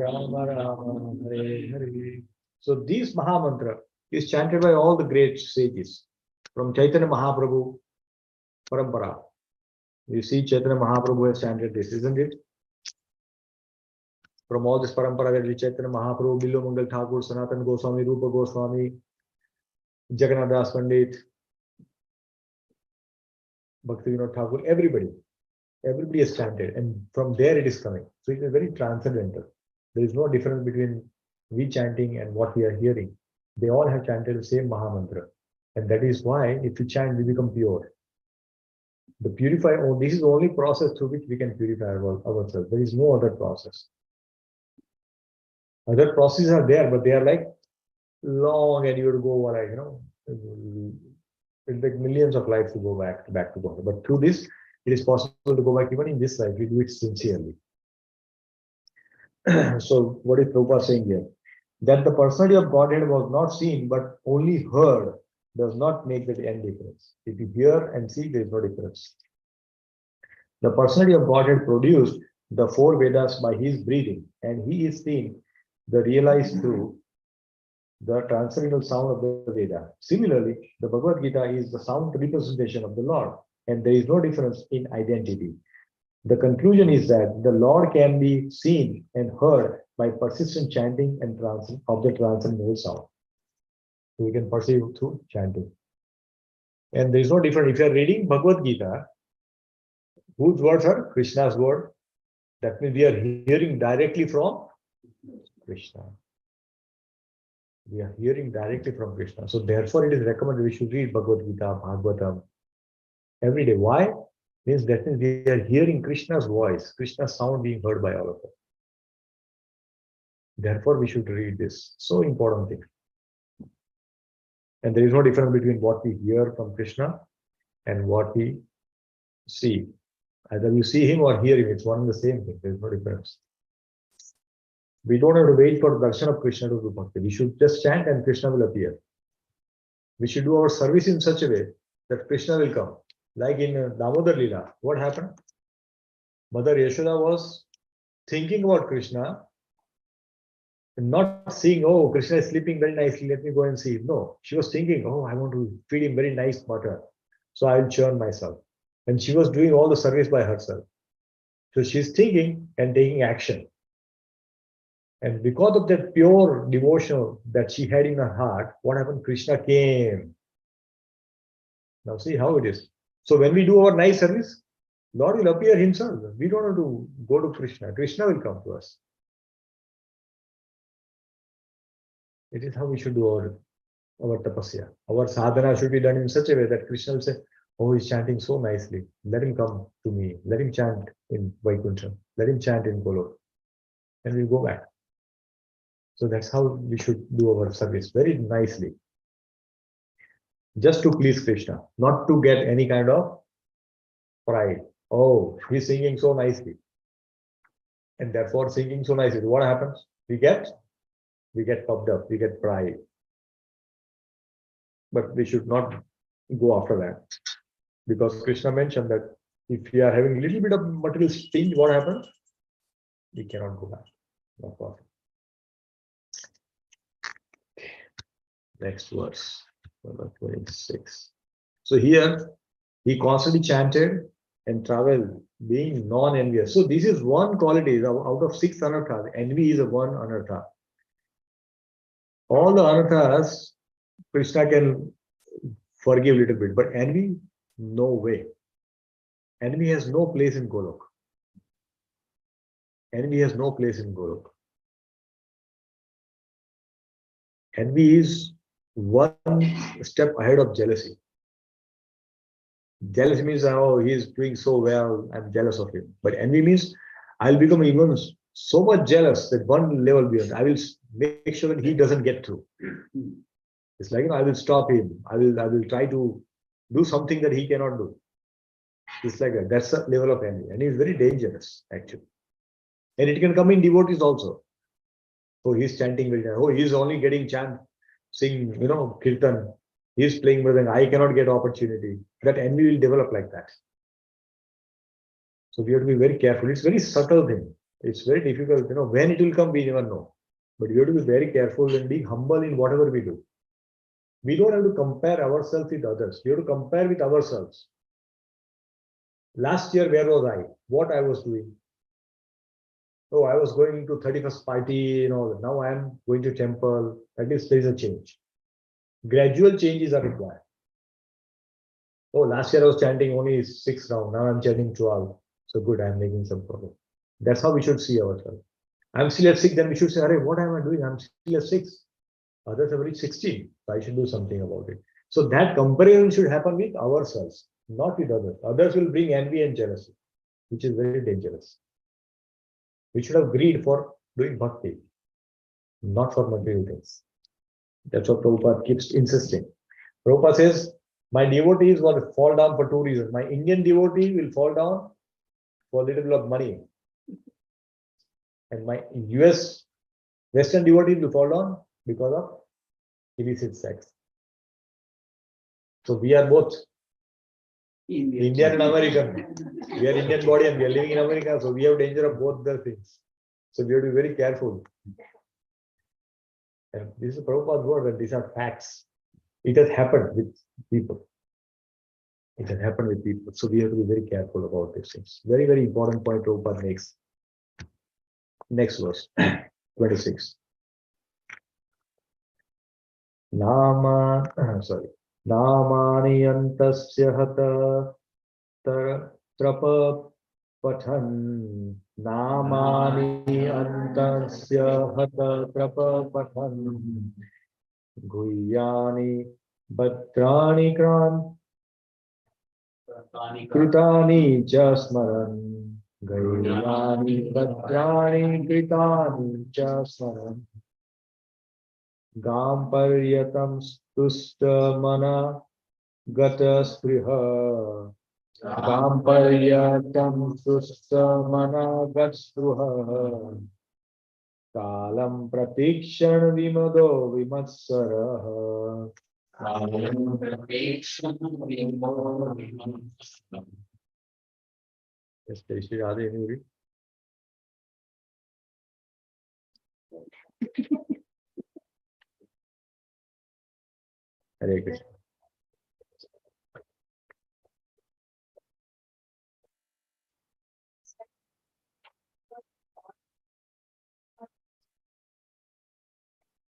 Rama Rama, Hare Hare. So this Mahamantra is chanted by all the great sages from Chaitanya Mahaprabhu parampara. You see, Chaitanya Mahaprabhu has chanted this, isn't it? From all this parampara, there is Chaitanya Mahaprabhu, Billo Mangal Thakur, Sanatan Goswami, Rupa Goswami, Jagannath Das Pandit, Bhakti Vinod Thakur, everybody has chanted, and from there it is coming. So it is very transcendental. There is no difference between we chanting and what we are hearing. They all have chanted the same Mahamantra, and that is why if we chant, we become pure. The purify, oh, this is the only process through which we can purify ourselves. There is no other process. Other processes are there, but they are like long, and you have to go like, it takes millions of lives to go back to God. But through this, it is possible to go back even in this life. We do it sincerely. So what is Prabhupada saying here? That the personality of Godhead was not seen, but only heard, does not make that any difference. If you hear and see, there is no difference. The personality of Godhead produced the four Vedas by his breathing, and he is seen, the realized through the transcendental sound of the Veda. Similarly, the Bhagavad Gita is the sound representation of the Lord, and there is no difference in identity. The conclusion is that the Lord can be seen and heard by persistent chanting and of the transcendental sound. So we can perceive through chanting. And there is no difference. If you are reading Bhagavad Gita, whose words are Krishna's word? That means we are hearing directly from Krishna. We are hearing directly from Krishna. So therefore it is recommended we should read Bhagavad Gita, Bhagavatam every day. Why? Means that means we are hearing Krishna's voice, Krishna's sound being heard by all of us. Therefore we should read this. So important thing. And there is no difference between what we hear from Krishna and what we see. Either you see him or hear him, it's one and the same thing. There is no difference. We don't have to wait for the darshan of Krishna to do bhakti. We should just chant and Krishna will appear. We should do our service in such a way that Krishna will come. Like in Damodar Leela, what happened? Mother Yashoda was thinking about Krishna and not seeing, oh, Krishna is sleeping very nicely, let me go and see. No, she was thinking, oh, I want to feed him very nice butter, so I'll churn myself. And she was doing all the service by herself. So she's thinking and taking action. And because of that pure devotion that she had in her heart, what happened? Krishna came. Now see how it is. So when we do our nice service, Lord will appear himself. We don't have to go to Krishna. Krishna will come to us. It is how we should do our tapasya. Our sadhana should be done in such a way that Krishna will say, oh, he's chanting so nicely. Let him come to me. Let him chant in Vaikuntha. Let him chant in Golok. And we go back. So that's how we should do our service very nicely. Just to please Krishna, not to get any kind of pride. Oh, he's singing so nicely. And therefore singing so nicely, what happens? We get puffed up, we get pride. But we should not go after that. Because Krishna mentioned that if we are having a little bit of material thing, what happens? We cannot go back. Not possible. Next verse, number 26. So here, he constantly chanted and traveled, being non-envious. So this is one quality out of 6 anarthas. Envy is a one anartha. All the anarthas, Krishna can forgive a little bit, but envy, no way. Envy has no place in Golok. Envy has no place in Golok. Envy is one step ahead of jealousy. Jealousy means, oh, he is doing so well, I'm jealous of him. But envy means I'll become even so much jealous that one level beyond, I will make sure that he doesn't get through. It's like, I will stop him. I will try to do something that he cannot do. It's like that. That's the level of envy. And it's very dangerous, actually. And it can come in devotees also. Oh, he's chanting very well. Oh, he's only getting chant, sing, kirtan. He's playing with, and I cannot get opportunity. That envy will develop like that. So we have to be very careful. It's very subtle thing. It's very difficult. When it will come, we never know. But we have to be very careful and be humble in whatever we do. We don't have to compare ourselves with others. We have to compare with ourselves. Last year, where was I? What I was doing? Oh, I was going to 31st party, now I am going to temple. At least there is a change. Gradual changes are required. Oh, last year I was chanting only 6 rounds. Now I'm chanting 12. So good, I'm making some progress. That's how we should see ourselves. I'm still at 6, then we should say, Arey, what am I doing? I'm still at 6. Others have reached 16. So I should do something about it. So that comparison should happen with ourselves, not with others. Others will bring envy and jealousy, which is very dangerous. We should have greed for doing bhakti, not for material things. That's what Prabhupada keeps insisting. Prabhupada says, my devotees will fall down for 2 reasons. My Indian devotee will fall down for a little bit of money. And my US Western devotee will fall down because of illicit sex. So we are both Indian and American. We are Indian body and we are living in America. So we have danger of both the things. So we have to be very careful. And this is Prabhupada's word, and these are facts. It has happened with people. It has happened with people. So we have to be very careful about these things. Very, very important point Prabhupada makes. Next verse, 26. Namani antasya hata trapa pathan. Namani antasya hata trapa pathan. Guyani bhadrani kritani jasmaran. Guyani bhadrani kritani jasmaran. Gamparyatam stusta mana gata spriha. Gamparyatam stusta mana gata spriha. Kalam pratikshan vimado vimatsara. Yes, Shri Radhe, any read? Hare Krishna.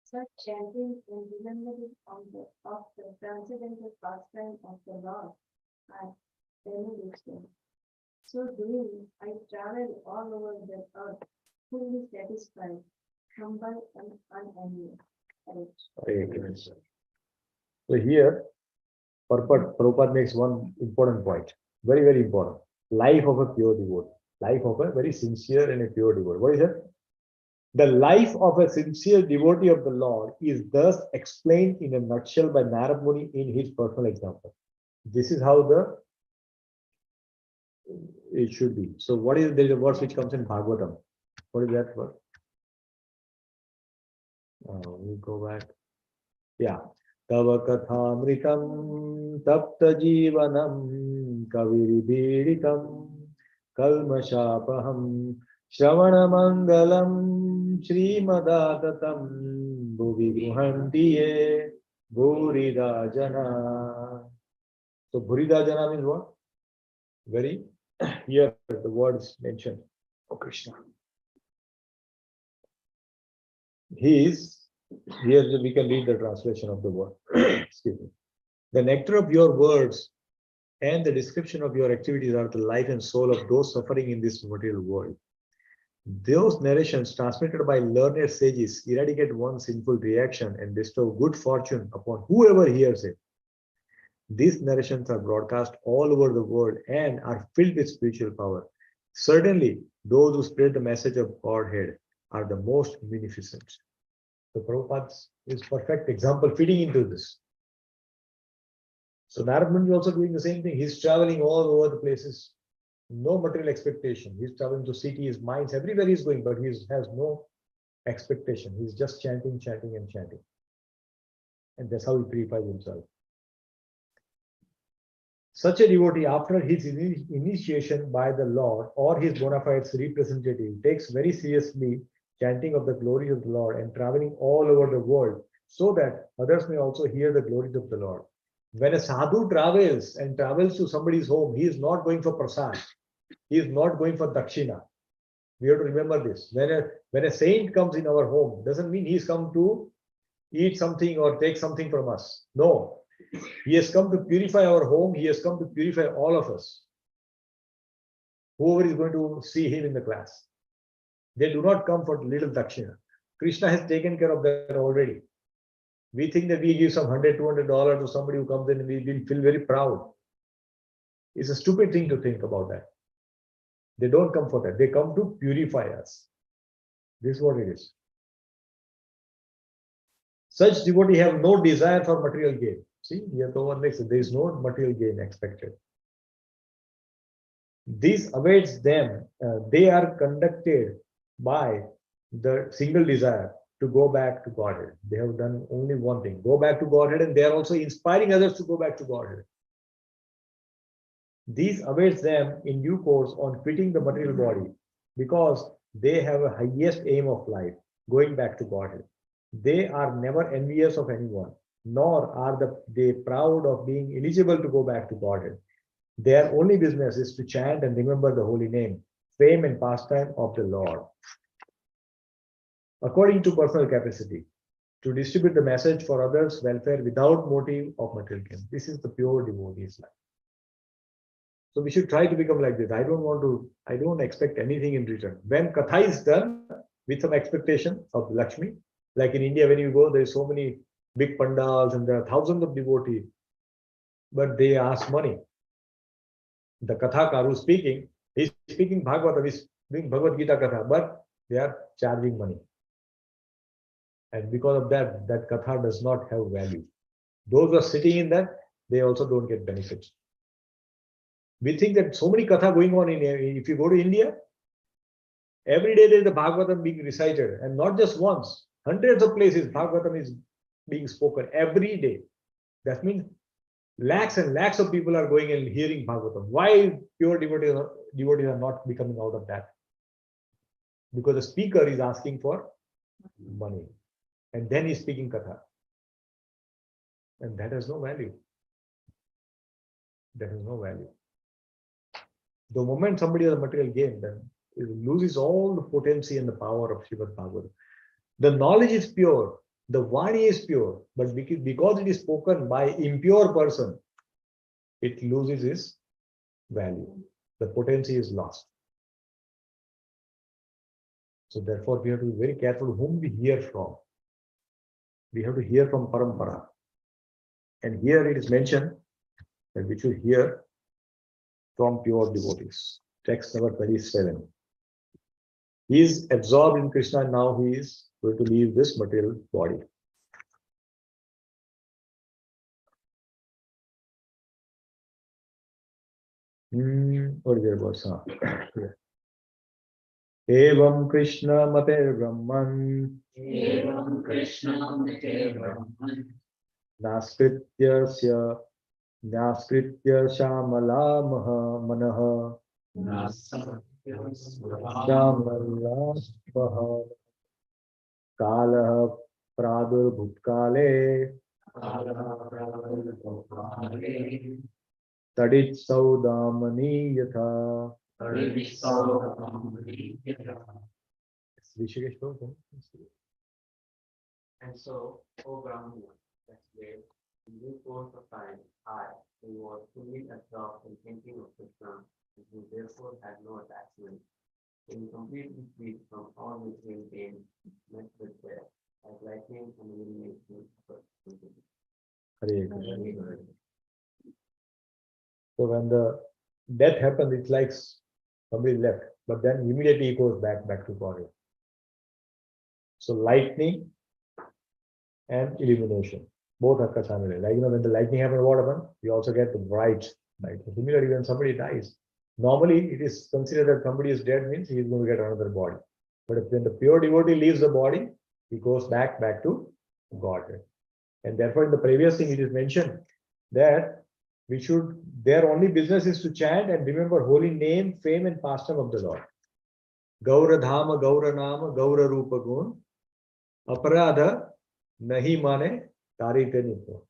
Such chanting and remembering of the transcendental pastime of the Lord are benediction. So doing, I travel all over the earth, fully satisfied, humble and unenvious. Hare Krishna. So here, Prabhupada makes one important point. Very, very important. Life of a pure devotee. Life of a very sincere and a pure devotee. What is it? The life of a sincere devotee of the Lord is thus explained in a nutshell by Narad Muni in his personal example. This is how it should be. So what is, there is a verse which comes in Bhagavatam. What is that verse? We go back. Yeah. Tava kathamritam tapta jivanam kaviribiritam kalmashapaham Shravana Mangalam Srimadatam Bhuvi Guhantiye Bhurida Jana. So Bhurida Jana means what? Very here the words mentioned. Oh Krishna. Here we can read the translation of the word. Excuse me. The nectar of your words and the description of your activities are the life and soul of those suffering in this material world. Those narrations transmitted by learned sages eradicate one sinful reaction and bestow good fortune upon whoever hears it. These narrations are broadcast all over the world and are filled with spiritual power. Certainly, those who spread the message of Godhead are the most beneficent. So Prabhupada is perfect example fitting into this. So Narad Muni is also doing the same thing. He's traveling all over the places. No material expectation. He's traveling to cities, mines, everywhere he's going, but he has no expectation. He's just chanting, chanting, and chanting. And that's how he purifies himself. Such a devotee, after his initiation by the Lord or his bona fides representative, takes very seriously chanting of the glories of the Lord and traveling all over the world so that others may also hear the glories of the Lord. When a sadhu travels to somebody's home, he is not going for prasad. He is not going for dakshina. We have to remember this. When a saint comes in our home, doesn't mean he's come to eat something or take something from us. No. He has come to purify our home. He has come to purify all of us. Whoever is going to see him in the class. They do not come for little dakshina. Krishna has taken care of that already. We think that we give some $100, $200 to somebody who comes in and we feel very proud. It's a stupid thing to think about that. They don't come for that. They come to purify us. This is what it is. Such devotee have no desire for material gain. See, here the one makes it. There is no material gain expected. This awaits them. They are conducted by the single desire to go back to Godhead. They have done only one thing, go back to Godhead, and they are also inspiring others to go back to Godhead. These awaits them in due course on quitting the material body because they have a highest aim of life, going back to Godhead. They are never envious of anyone, nor are they proud of being eligible to go back to Godhead. Their only business is to chant and remember the holy name, fame and pastime of the Lord. According to personal capacity, to distribute the message for others' welfare without motive of material gain. This is the pure devotee's life. So we should try to become like this. I don't expect anything in return. When Katha is done with some expectation of Lakshmi, like in India, when you go, there's so many big pandals and there are thousands of devotees, but they ask money. The Kathakar who's speaking, he's speaking Bhagavatam, he's doing Bhagavad Gita Katha, but they are charging money. And because of that, that Katha does not have value. Those who are sitting in that, they also don't get benefits. We think that so many Katha going on in here. If you go to India, every day there is the Bhagavatam being recited, and not just once. Hundreds of places Bhagavatam is being spoken every day. That means lakhs and lakhs of people are going and hearing Bhagavatam. Why pure devotees are not becoming out of that? Because the speaker is asking for money. And then he's speaking Katha. And that has no value. That has no value. The moment somebody has a material gain, then it loses all the potency and the power of Srimad Bhagavatam. The knowledge is pure, the Vani is pure, but because it is spoken by impure person, it loses its value. The potency is lost. So therefore, we have to be very careful whom we hear from. We have to hear from Parampara. And here it is mentioned that we should hear from pure devotees. Text number 27. He is absorbed in Krishna, and now he is going to leave this material body. What is it about? Evam Krishna Mate Brahman. Evam Krishna Mate Brahman. Naskrityasya Shamala Manaha. Shamala Kala Pradur Bhutkale. Tadit Saudamani Yatha. And so, O Brahman, that's great. In due course of time, I, who was fully absorbed in thinking of Krishna, and who therefore had no attachment, In completely free from all material pain, met with death, as lightning and illumination. Hare Krishna. So when the death happens, it's like somebody left, but then immediately he goes back to body. So lightning and illumination, both are simultaneous. Like when the lightning happens, what happens? You also get the bright light. Similarly, when somebody dies, normally it is considered that somebody is dead means he is going to get another body. But if when the pure devotee leaves the body, he goes back to Godhead. And therefore, in the previous thing, it is mentioned that we should, their only business is to chant and remember holy name, fame, and pastime of the Lord. Gaura Dhama, Gaura Nama, Gaura Rupa Gun, Aparadha, Nahi Mane, Tarite Nitya.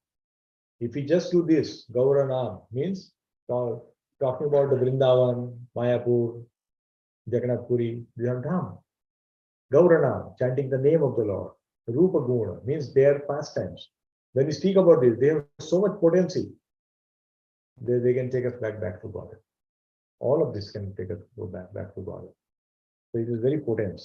If we just do this, Gaura Nam means talking about the Vrindavan, Mayapur, Jagannath Puri, these are Dham. Gaura Nam, chanting the name of the Lord. Rupa Guna means their pastimes. When we speak about this, they have so much potency. They can take us back to God. All of this can take us go back to God. So it is very potent.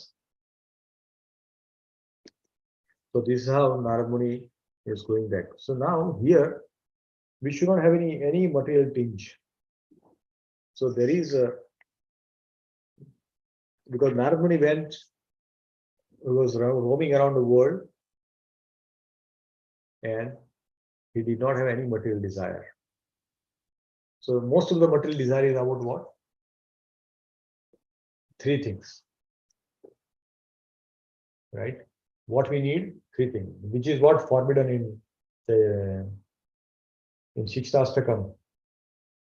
So this is how Narad Muni is going back. So now here we should not have any material tinge. So there is a, because Narad Muni was roaming around the world and he did not have any material desire. So most of the material desire is about what? Three things. Right? What we need, three things, which is what forbidden in Shikshastakam.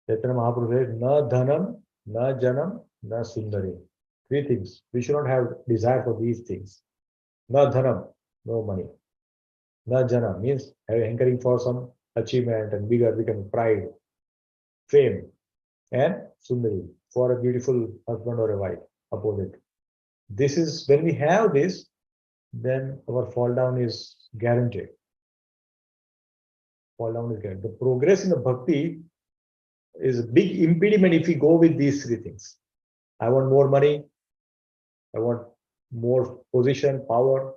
Chaitanya Mahaprabhu says, na dhanam, na janam, na sundari. Three things. We should not have desire for these things. Na dhanam, no money. Na jana means hankering for some achievement and bigger become pride, fame, and sundari for a beautiful husband or a wife, opposite. This is when we have this, then our fall down is guaranteed. Fall down is guaranteed. The progress in the bhakti is a big impediment if we go with these three things. I want more money, I want more position, power,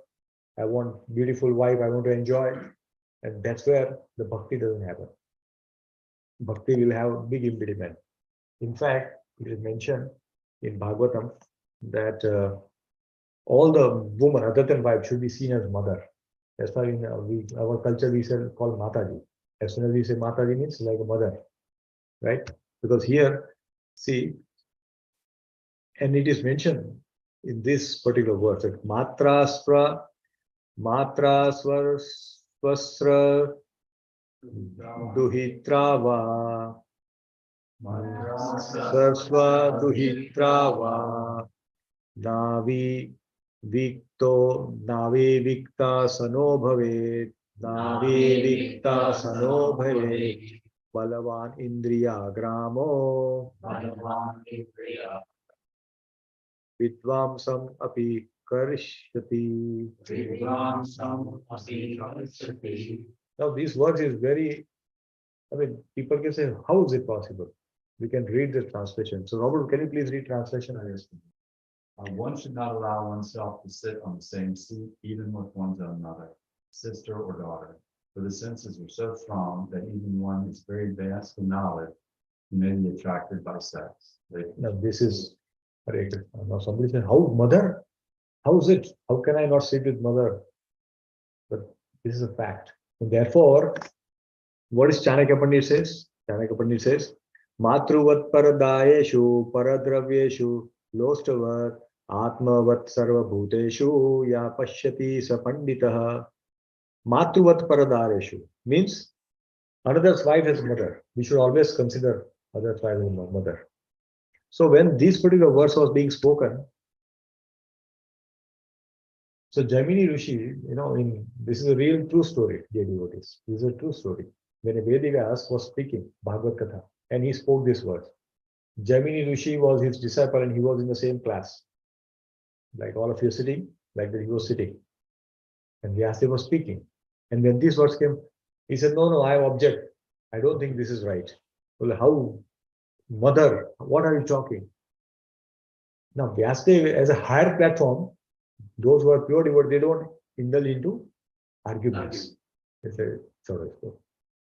I want beautiful wife, I want to enjoy, and that's where the bhakti doesn't happen. Bhakti will have a big impediment. In fact, it is mentioned in Bhagavatam that all the women other than wife should be seen as mother. That's why in our culture we call Mataji. As soon as we say Mataji means like a mother, right? Because here, see, and it is mentioned in this particular verse that Matra swasra duhitrava Sarsva duhitrava Navi vikta sano bhavet Navi vikta sano bhavet Balavan indriya gramo Vidvamsam api karishyati. Now these words is very, I mean, people can say, how is it possible? We can read the translation. So Robert, can you please read translation? One should not allow oneself to sit on the same seat, even with one's own mother, sister, or daughter, for the senses are so strong that even one is very advanced in knowledge may be attracted by sex. Now this is, now somebody said, how mother? How is it? How can I not sit with mother? But this is a fact. And therefore, what is Chanakya Pandit says? Chanakya Pandit says, Matruvat paradayeshu paradravyeshu lostavat atmavat sarva bhuteshu ya pashyati sa panditaha. Matruvat paradayeshu means another's wife as mother. We should always consider other's wife as mother. So when this particular verse was being spoken, so Jaimini Rishi, this is a real true story, dear devotees. This is a true story. When Vedivyas was speaking Bhagavad Katha, and he spoke this verse, Jaimini Rishi was his disciple and he was in the same class. Like all of you sitting, like that he was sitting. And Vyasa was speaking. And when this verse came, he said, no, I object. I don't think this is right. Well, how? Mother, what are you talking? Now, Vyasdev as a higher platform, those who are pure devotees, they don't indulge into arguments. They say, sorry,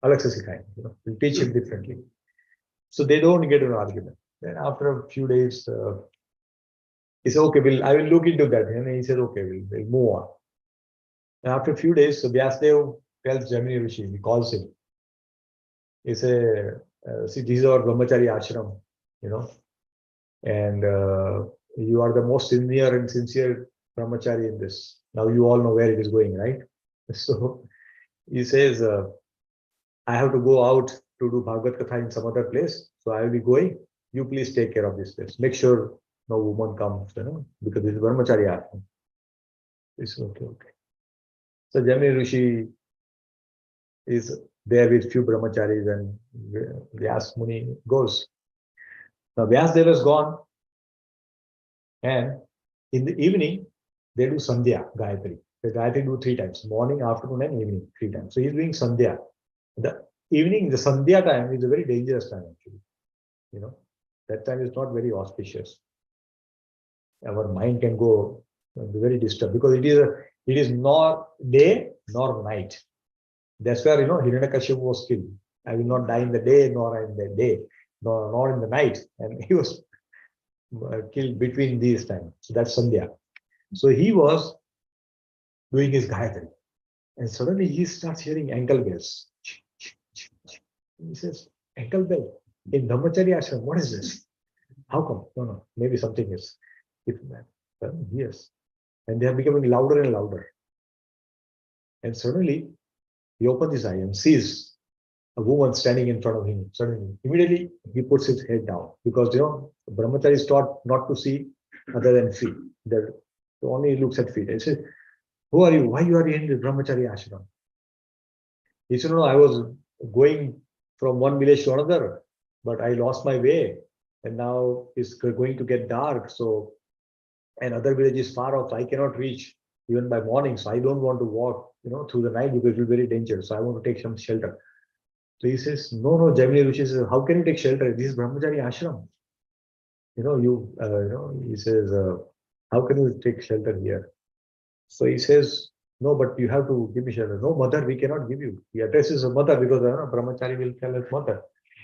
Alexa Sikhai, we'll teach him differently. So they don't get an argument. Then after a few days, he said, okay, I will look into that. And he said, okay, we'll move on. And after a few days, so Vyasdev tells Jamini Rishi, he calls him. He said, see, this is our Brahmachari ashram, and you are the most senior and sincere Brahmachari in this. Now you all know where it is going, right? So he says, I have to go out to do Bhagavad Katha in some other place. So I will be going. You please take care of this place. Make sure no woman comes, because this is Brahmachari ashram. It's okay. So Jamini Rishi is there with few brahmacharis and Vyas Muni goes. Now Vyasdeva is gone, and in the evening they do Sandhya Gayatri. The Gayatri do 3 times, morning, afternoon, and evening 3 times. So he's doing Sandhya. The evening, the Sandhya time is a very dangerous time actually. That time is not very auspicious. Our mind can go very disturbed because it is nor day nor night. That's where Hiranyakashipu was killed. I will not die in the day, nor in the day, nor in the night. And he was killed between these times. So that's Sandhya. So he was doing his Gayatri. And suddenly he starts hearing ankle bells. He says, ankle bell in Brahmachari ashram, what is this? How come? No, maybe something is. Yes. And they are becoming louder and louder. And suddenly he opens his eye and sees a woman standing in front of him. Suddenly, immediately he puts his head down because Brahmachari is taught not to see other than feet. He only looks at feet. He says, who are you? Why you are in the Brahmachari ashram? He said, no, I was going from one village to another, but I lost my way. And now it's going to get dark. So, and other village is far off. I cannot reach even by morning. So I don't want to walk, through the night because it will be very dangerous. So I want to take some shelter. So he says, no, Jamini Rishi says, how can you take shelter? This is Brahmachari ashram. He says, how can you take shelter here? So he says, no, but you have to give me shelter. No, mother, we cannot give you. He addresses a mother because Brahmachari will tell his mother.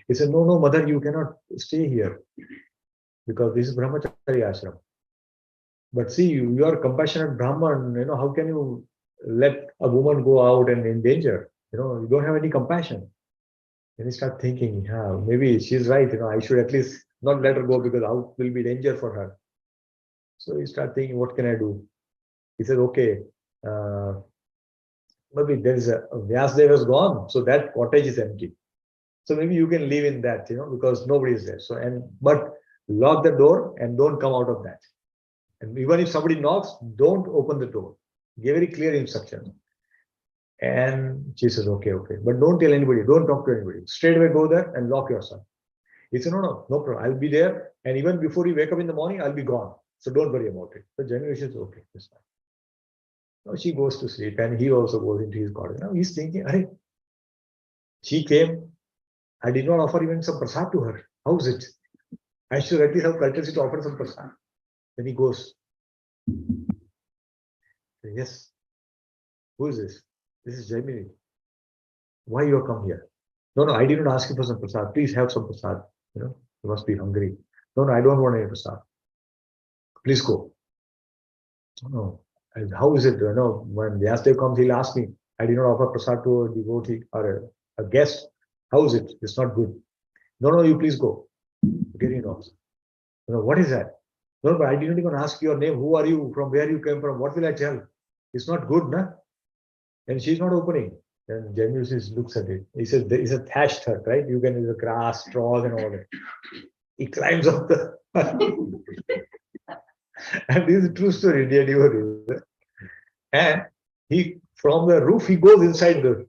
He said, no, mother, you cannot stay here because this is Brahmachari ashram. But see, you are compassionate Brahman, how can you let a woman go out and in danger? You don't have any compassion. Then you start thinking, maybe she's right, I should at least not let her go because out will be danger for her. So you start thinking, what can I do? He said, okay, maybe there is Vyasdev has gone, so that cottage is empty. So maybe you can live in that, because nobody is there. So but lock the door and don't come out of that. And even if somebody knocks, don't open the door. Give very clear instructions. And she says, okay. But don't tell anybody, don't talk to anybody. Straight away go there and lock yourself. He said, no problem. I'll be there. And even before you wake up in the morning, I'll be gone. So don't worry about it. So Jamini says, okay, that's fine. Now she goes to sleep and he also goes into his garden. Now he's thinking, she came. I did not offer even some prasad to her. How is it? I should at least have courtesy to offer some prasad. Then he goes, yes, who is this? This is Jamini. Why you have come here? No, I didn't ask you for some prasad. Please have some prasad. You must be hungry. No, I don't want any prasad. Please go. No. And how is it? When Vyasdev comes, he'll ask me. I did not offer prasad to a devotee or a guest. How is it? It's not good. No, you please go. Getting off. What is that? No, but I didn't even ask your name. Who are you? From where you came from? What will I tell? It's not good, na? And she's not opening. And Jamini looks at it. He says, there is a thatched hut, right? You can use the grass, straws, and all that. He climbs up the and this is a true story, dear devotees. And from the roof, he goes inside the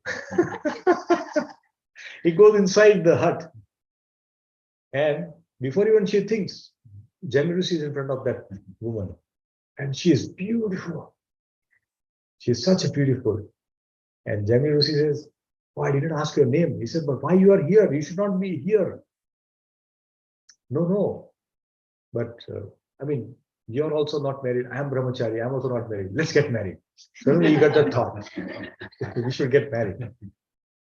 he goes inside the hut. And before even she thinks, Jamini is in front of that woman. And she is beautiful. She is such a beautiful. And Jamini says, oh, I didn't ask your name. He said, but why you are here? You should not be here. No. But I mean, you're also not married. I am brahmachari. I'm also not married. Let's get married. Suddenly you got that thought. We should get married.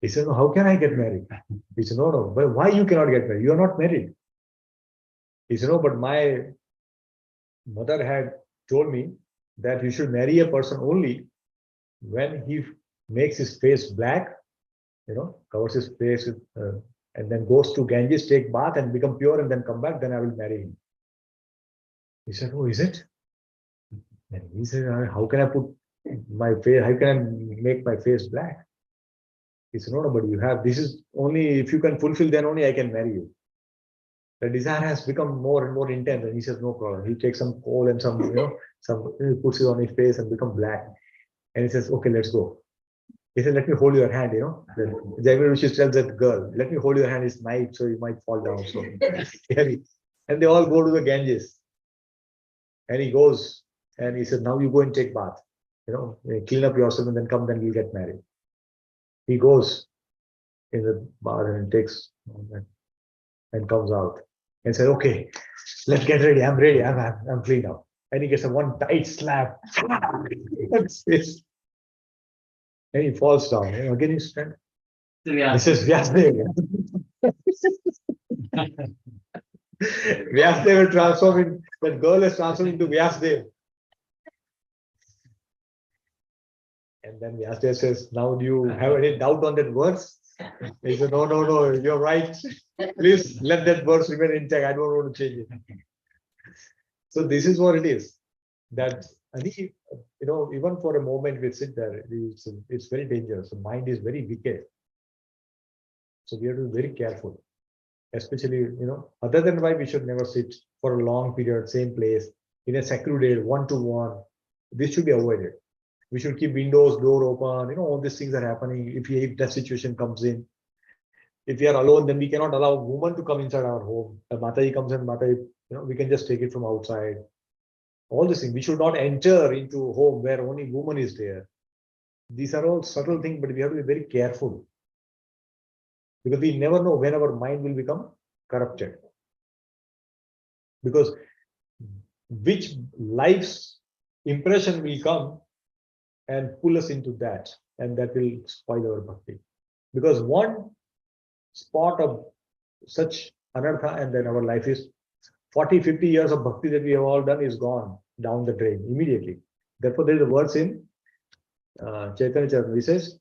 He said, no, how can I get married? He said, no, no, but why you cannot get married? You are not married. He said, no, but my mother had told me that you should marry a person only when he makes his face black, covers his face with, and then goes to Ganges, take bath and become pure and then come back, then I will marry him. He said, oh, is it? And he said, how can I put my face, how can I make my face black? He said, no, no, but you have, this is only, if you can fulfill, then only I can marry you. The desire has become more and more intense. And he says, no problem. He takes some coal and some, he puts it on his face and become black. And he says, okay, let's go. He said, let me hold your hand, Jaimin Rishi tells that girl, let me hold your hand, it's night, so you might fall down. So, and they all go to the Ganges. And he goes and he said, now you go and take bath, clean up yourself and then come, then we'll get married. He goes in the bath and takes and comes out and says, okay, let's get ready. I'm ready. I'm clean now. And he gets a one tight slap. And he falls down. Again, he's standing. He says, Vyasdev. Vyasdev will transform in, that girl is transformed into Vyasdev. And then Vyasdev says, now do you have any doubt on that verse? He said, no, no, no, you're right. Please let that verse remain intact. I don't want to change it. So this is what it is. That I think, even for a moment we sit there, it's very dangerous. The mind is very wicked. So we have to be very careful. Especially, other than why we should never sit for a long period, same place, in a secluded, one-to-one. This should be avoided. We should keep windows, door open, all these things are happening. If that situation comes in, if we are alone, then we cannot allow a woman to come inside our home. The Mataji comes in, Mataji, we can just take it from outside. All these things. We should not enter into a home where only woman is there. These are all subtle things, but we have to be very careful. Because we never know when our mind will become corrupted. Because which life's impression will come and pull us into that, and that will spoil our bhakti. Because one spot of such anartha and then our life is 40, 50 years of bhakti that we have all done is gone down the drain immediately. Therefore, there is a verse in Chaitanya Charitamrita. He says,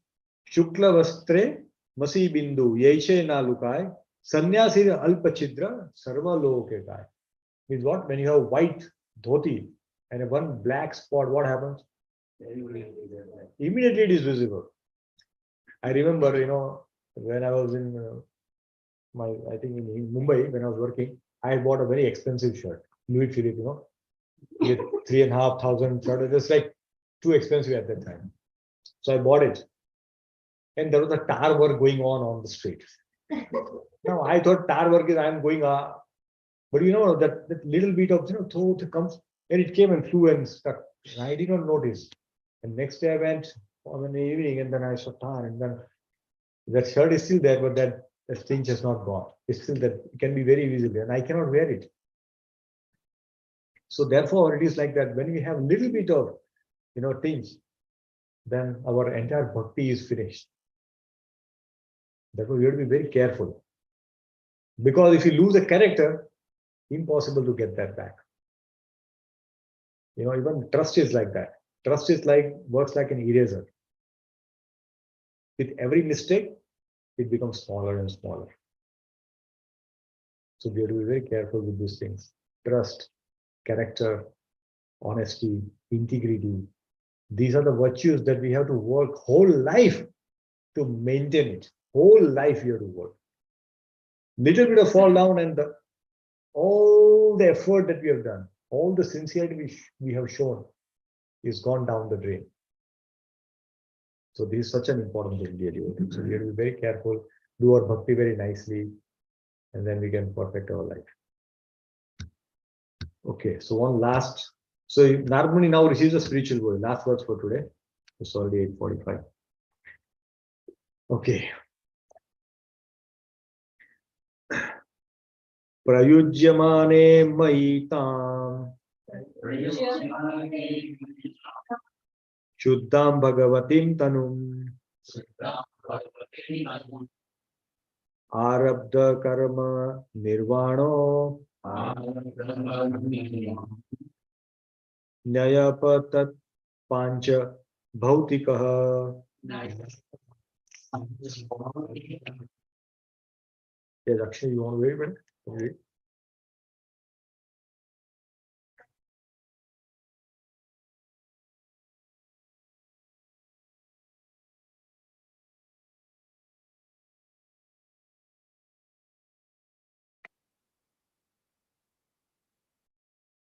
Shukla Vastre Masi Bindu Yeshe Na Lukai Sanyasi Alpa Chidra Sarva Loke Kai. Means what? When you have white dhoti and one black spot, what happens? Immediately it is visible. I remember, when I was in I think in Mumbai, when I was working, I bought a very expensive shirt, Louis Philippe, with 3,500 shirt. It was like too expensive at that time. So I bought it. And there was a tar work going on the street. Now I thought tar work is I'm going but that little bit of thought comes and it came and flew and stuck. And I did not notice. And next day I went in the evening and then I saw tar and then that shirt is still there, but that stench has not gone. It's still that it can be very visible and I cannot wear it. So therefore it is like that when we have little bit of tinge, then our entire bhakti is finished. Therefore we have to be very careful. Because if you lose a character, impossible to get that back. Even trust is like that. Trust is works like an eraser. With every mistake, it becomes smaller and smaller. So we have to be very careful with these things. Trust, character, honesty, integrity. These are the virtues that we have to work whole life to maintain it. Whole life you have to work. Little bit of fall down and all the effort that we have done, all the sincerity we have shown is gone down the drain. So this is such an important thing, really. So we have to be very careful, do our bhakti very nicely, and then we can perfect our life. Okay, so one last. So Narmani now receives a spiritual word. Last words for today. It's already 8:45. Okay. Prayujyamane Maitam Shuddham Bhagavatim Tanum Arabdha Karma Nirvano Nyayapatat Pancha Bhautikaha. Yes, actually, you want to wait a minute? Wait.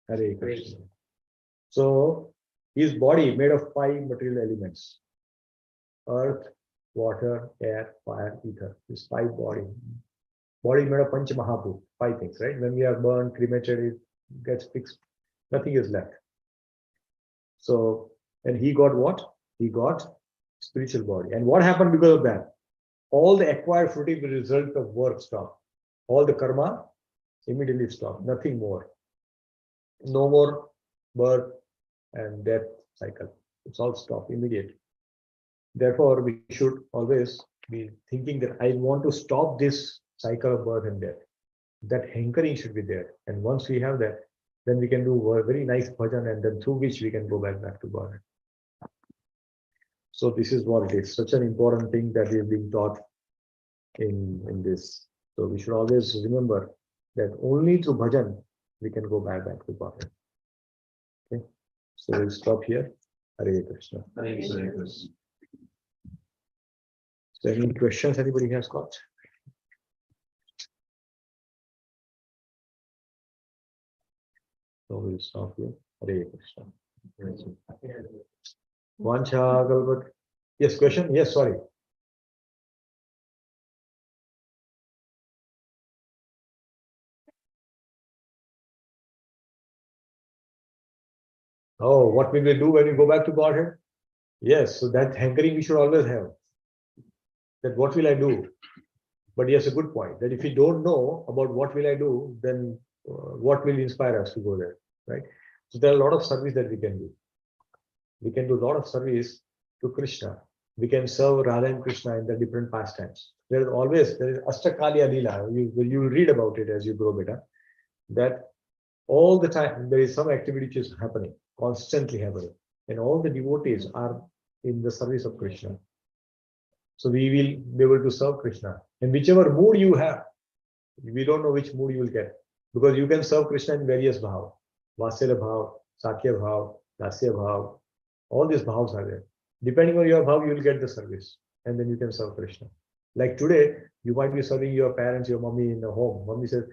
Hare Krishna. So, his body made of 5 material elements: earth, water, air, fire, ether. This 5 body. Body made of Panch Mahabhut, 5 things, right? When we are burned, cremated, it gets fixed. Nothing is left. So, and he got what? He got spiritual body. And what happened because of that? All the acquired fruiting the result of work stopped. All the karma immediately stopped. Nothing more. No more birth and death cycle. It's all stopped immediately. Therefore, we should always be thinking that I want to stop this cycle of birth and death. That hankering should be there. And once we have that, then we can do a very nice bhajan, and then through which we can go back to God. So this is what it is. Such an important thing that is being taught in this. So we should always remember that only through bhajan we can go back to God. Okay. So we'll stop here. Hare Krishna. Hare Krishna. So any questions anybody has got? So we'll stop here. Hare Krishna. Vancha Galvat. Yes, question? Yes, sorry. Oh, what will we do when we go back to Godhead? Yes, so that hankering we should always have. That what will I do? But yes, a good point. That if we don't know about what will I do, then what will inspire us to go there, right? So there are a lot of service that we can do. We can do a lot of service to Krishna. We can serve Radha and Krishna in the different pastimes. There is Ashtakaliya Leela. You will read about it as you grow better. That all the time there is some activity which is happening, constantly happening, and all the devotees are in the service of Krishna. So we will be able to serve Krishna. And whichever mood you have, we don't know which mood you will get. Because you can serve Krishna in various bhav. Vatsala bhav, Sakya bhav, Dasya bhav. All these bhavs are there. Depending on your bhav, you will get the service. And then you can serve Krishna. Like today, you might be serving your parents, your mommy in the home. Mommy says,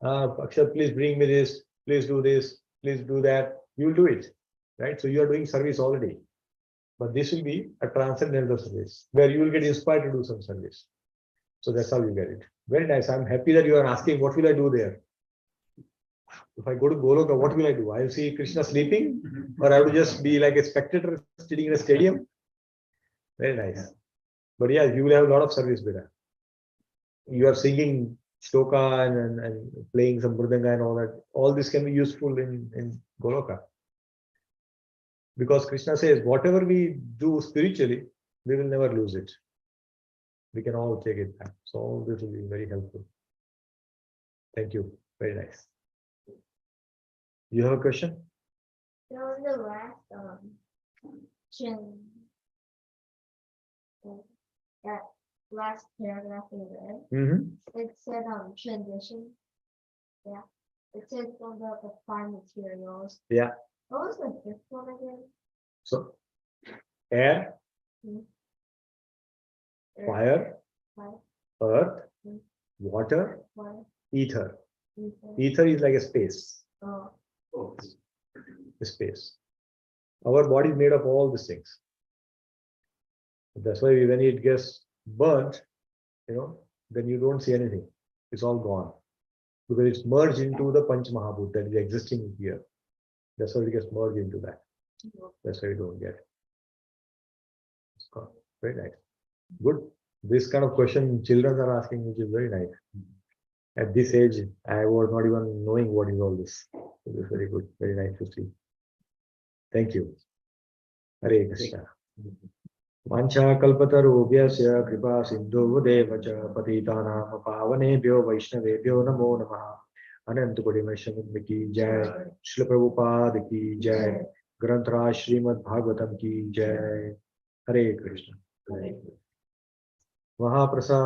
Akshat, please bring me this, please do that. You will do it. Right? So you are doing service already. But this will be a transcendental service where you will get inspired to do some service. So that's how you get it. Very nice. I'm happy that you are asking, what will I do there? If I go to Goloka, what will I do? I will see Krishna sleeping, or I will just be like a spectator sitting in a stadium. Very nice. But yeah, you will have a lot of service there. You are singing shloka and playing some mridanga and all that. All this can be useful in Goloka. Because Krishna says, whatever we do spiritually, we will never lose it. We can all take it back. So all this will be very helpful. Thank you. Very nice. You have a question? So on the last chin, that last paragraph we read, it said transition. Yeah. It said from the fine materials. Yeah. What was the fifth one again? So air, fire, earth, water, ether. Ether is like a space. Oh. A space. Our body is made of all these things. That's why when it gets burnt, then you don't see anything. It's all gone. Because it's merged into the Panch Mahabhut that is existing here. That's why it gets merged into that. That's why you don't get it. It's gone. Very nice. Good. This kind of question children are asking, which is very nice. At this age, I was not even knowing what is all this. It was very good, very nice to see. Thank you. Hare Krishna. Mancha kalpatarubhyasya kripa sindhudeva cha patitanam pavanebhyo vaishnavebhyo namo namaha. Anant Kodi Vaishnava ki jai, Srila Prabhupada ki jai, Granthra Srimad Bhagavatam ki jai. Hare Krishna. Mahaprasad.